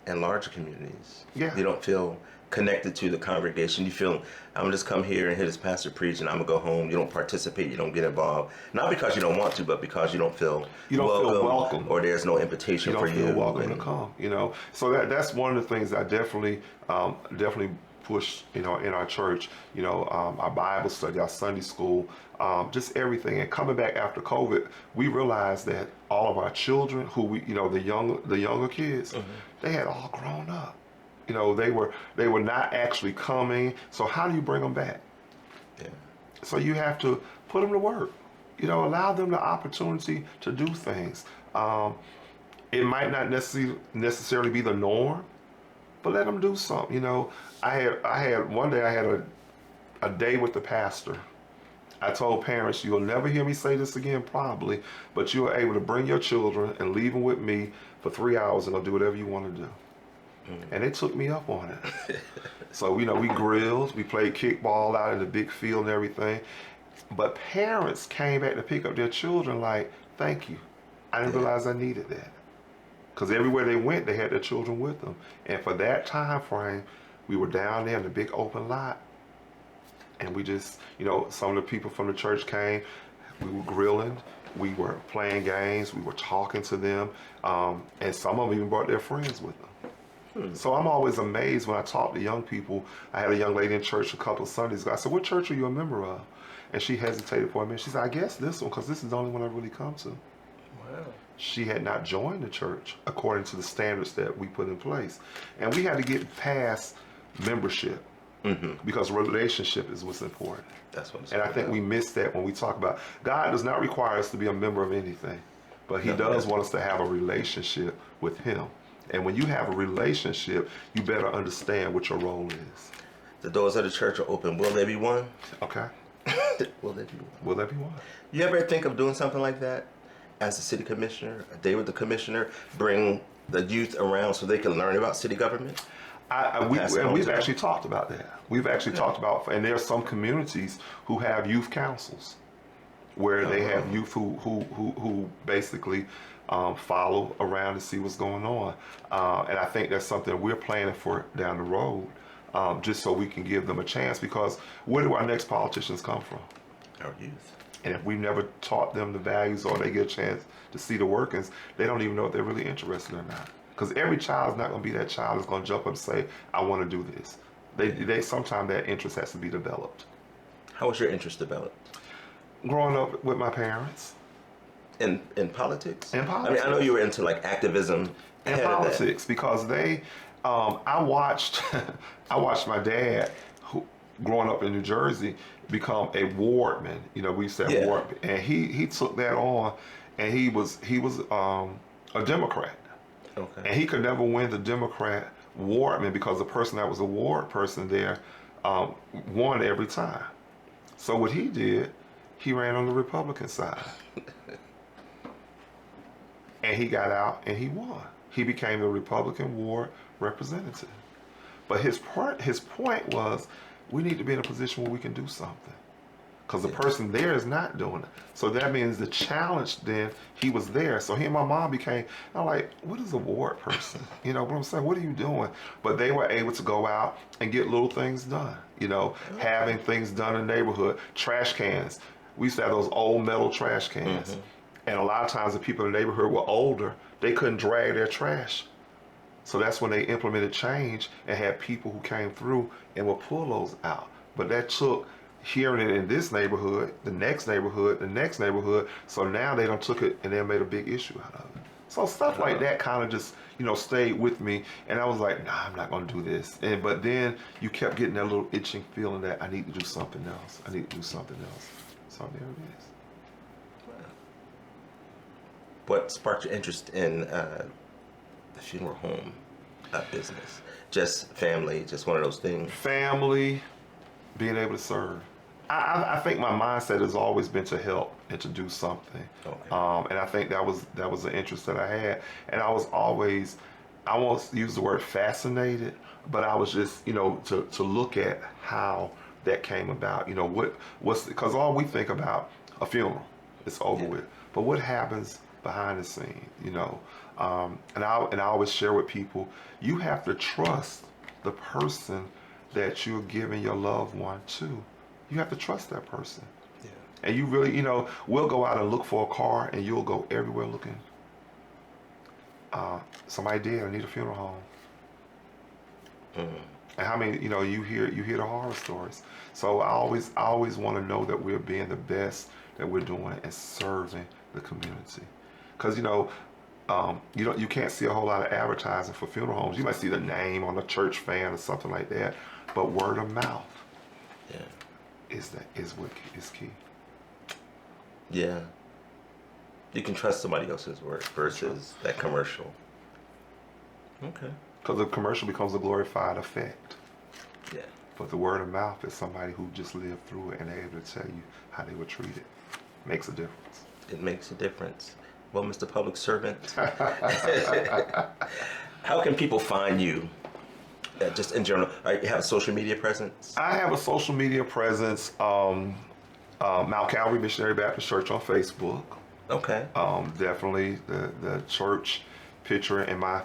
And larger communities. Yeah. You don't feel connected to the congregation. You feel, I'm gonna just come here and hear this pastor preach and I'm gonna go home. You don't participate, you don't get involved. Not because you don't want to, but because you don't feel welcome. Or there's no invitation for you. You don't feel welcome to come, So that's one of the things I definitely push, in our church, our Bible study, our Sunday school, just everything. And coming back after COVID, we realized that all of our children who the younger kids, mm-hmm. they had all grown up. They were not actually coming. So how do you bring them back? Yeah. So you have to put them to work. Allow them the opportunity to do things. It might not necessarily be the norm, but let them do something. I had one day I had a day with the pastor. I told parents, you'll never hear me say this again probably, but you are able to bring your children and leave them with me for 3 hours and they'll do whatever you want to do. And they took me up on it. So, we grilled, we played kickball out in the big field and everything. But parents came back to pick up their children like, thank you. I didn't realize I needed that. Because everywhere they went, they had their children with them. And for that time frame, we were down there in the big open lot. And we just, some of the people from the church came. We were grilling. We were playing games. We were talking to them. And some of them even brought their friends with them. So I'm always amazed when I talk to young people. I had a young lady in church a couple of Sundays ago. I said, what church are you a member of? And she hesitated for a minute. She said, I guess this one, because this is the only one I really come to. Wow. She had not joined the church according to the standards that we put in place. And we had to get past membership, mm-hmm. because relationship is what's important. That's what it's And I think we miss that when we talk about, God does not require us to be a member of anything, but he does want us to have a relationship with him. And when you have a relationship, you better understand what your role is. The doors of the church are open. Will there be one? Okay. Will there be one? Will there be one? You ever think of doing something like that as a city commissioner, a day with the commissioner, bring the youth around so they can learn about city government? We've actually talked about that. We've actually talked about, and there are some communities who have youth councils where they have youth who basically follow around to see what's going on. And I think that's something we're planning for down the road, just so we can give them a chance, because where do our next politicians come from? Our youth. And if we've never taught them the values or they get a chance to see the workings, they don't even know if they're really interested or not. Because every child is not going to be that child that's going to jump up and say, I want to do this. They sometimes that interest has to be developed. How was your interest developed? Growing up with my parents. In politics? In politics. I mean, I know you were into like activism. In politics, because I watched my dad, growing up in New Jersey, become a wardman. We used to have ward, and he took that on, and he was a Democrat. Okay. And he could never win the Democrat wardman because the person that was a ward person there won every time. So what he did, he ran on the Republican side. And he got out and he won. he became the Republican ward representative. But his point was, we need to be in a position where we can do something. Because the person there is not doing it. So that means the challenge then, he was there. So he and my mom became, I'm like, what is a ward person? You know what I'm saying? What are you doing? But they were able to go out and get little things done. You know, having things done in the neighborhood. Trash cans. We used to have those old metal trash cans. And a lot of times the people in the neighborhood were older. They couldn't drag their trash. So that's when they implemented change and had people who came through and would pull those out. But that took hearing it in this neighborhood, the next neighborhood, the next neighborhood. So now they done took it and they made a big issue out of it. So stuff like that kind of just, you know, stayed with me. And I was like, nah, I'm not going to do this. But then you kept getting that little itching feeling that I need to do something else. I need to do something else. So there it is. What sparked your interest in the funeral home business? Just family, just one of those things? Family, being able to serve. I think my mindset has always been to help and to do something. Okay. And I think that was an interest that I had. And I was always, I won't use the word fascinated, but I was just, you know, to look at how that came about. You know, what's, because all we think about a funeral, it's over with. But what happens behind the scenes, you know? And I always share with people, you have to trust the person that you're giving your loved one to. You have to trust that person. Yeah. And you really, you know, we'll go out and look for a car and you'll go everywhere looking. Somebody dead, I need a funeral home. And how many, you know, you hear the horror stories. So I always want to know that we're being the best that we're doing and serving the community. Because, you know, you can't see a whole lot of advertising for funeral homes. You might see the name on a church fan or something like that, but word of mouth, is what is key. Yeah, you can trust somebody else's word versus that commercial. Okay. Because the commercial becomes a glorified effect. Yeah. But the word of mouth is somebody who just lived through it and they're able to tell you how they were treated. Makes a difference. It makes a difference. Well, Mr. Public Servant, how can people find you? Just in general, you have a social media presence? I have a social media presence, Mount Calvary Missionary Baptist Church on Facebook. Okay. Definitely the church picture and my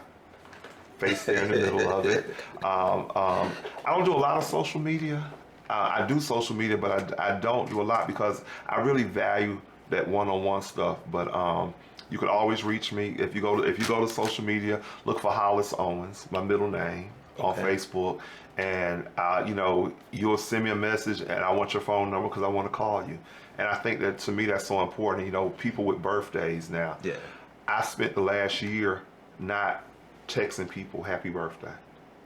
face there in the middle of it. I don't do a lot of social media. I do social media, but I don't do a lot because I really value that one-on-one stuff. But you can always reach me if you go to social media. Look for Hollis Owens, my middle name, on Facebook, and you know, you'll send me a message, and I want your phone number because I want to call you. And I think that to me that's so important. You know, people with birthdays now. Yeah. I spent the last year not texting people happy birthday.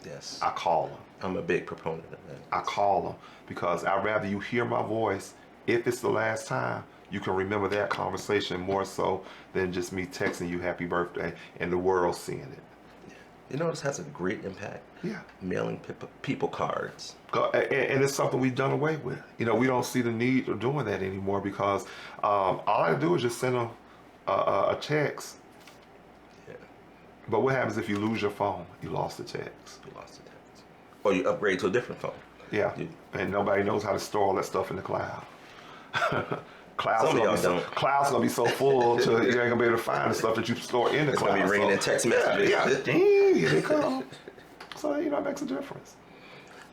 Yes. I call them. I'm a big proponent of that. I call them because I'd rather you hear my voice. If it's the last time, you can remember that conversation more so than just me texting you happy birthday and the world seeing it. You know, this has a great impact. Yeah. Mailing people cards. And it's something we've done away with. You know, we don't see the need of doing that anymore because all I do is just send them a text. Yeah. But what happens if you lose your phone? You lost the text. You lost the text. Or you upgrade to a different phone. Yeah. And nobody knows how to store all that stuff in the cloud. Cloud's gonna be so full to you ain't gonna be able to find the stuff that you store in the cloud. It's gonna be ringing in text messages. Yeah, here they come. So you know, it makes a difference.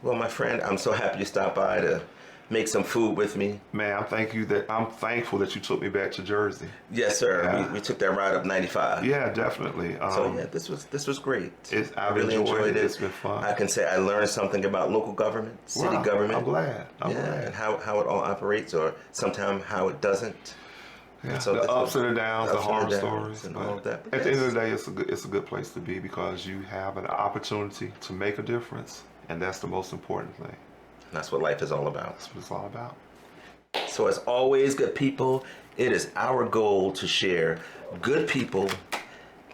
Well, my friend, I'm so happy you stopped by to make some food with me. Man, I'm thankful that you took me back to Jersey. Yes, sir. Yeah. We took that ride up 95. Yeah, definitely. So yeah, this was great. I really enjoyed it. It's been fun. I can say I learned something about local government, city government. I'm glad. I'm glad. And how it all operates, or sometimes how it doesn't. Yeah, so the ups and the downs, the horror stories, and all of that. At the end of the day, it's a good place to be because you have an opportunity to make a difference, and that's the most important thing. That's what life is all about. That's what it's all about. So as always, good people, it is our goal to share good people,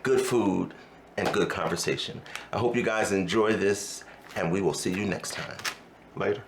good food, and good conversation. I hope you guys enjoy this, and we will see you next time. Later.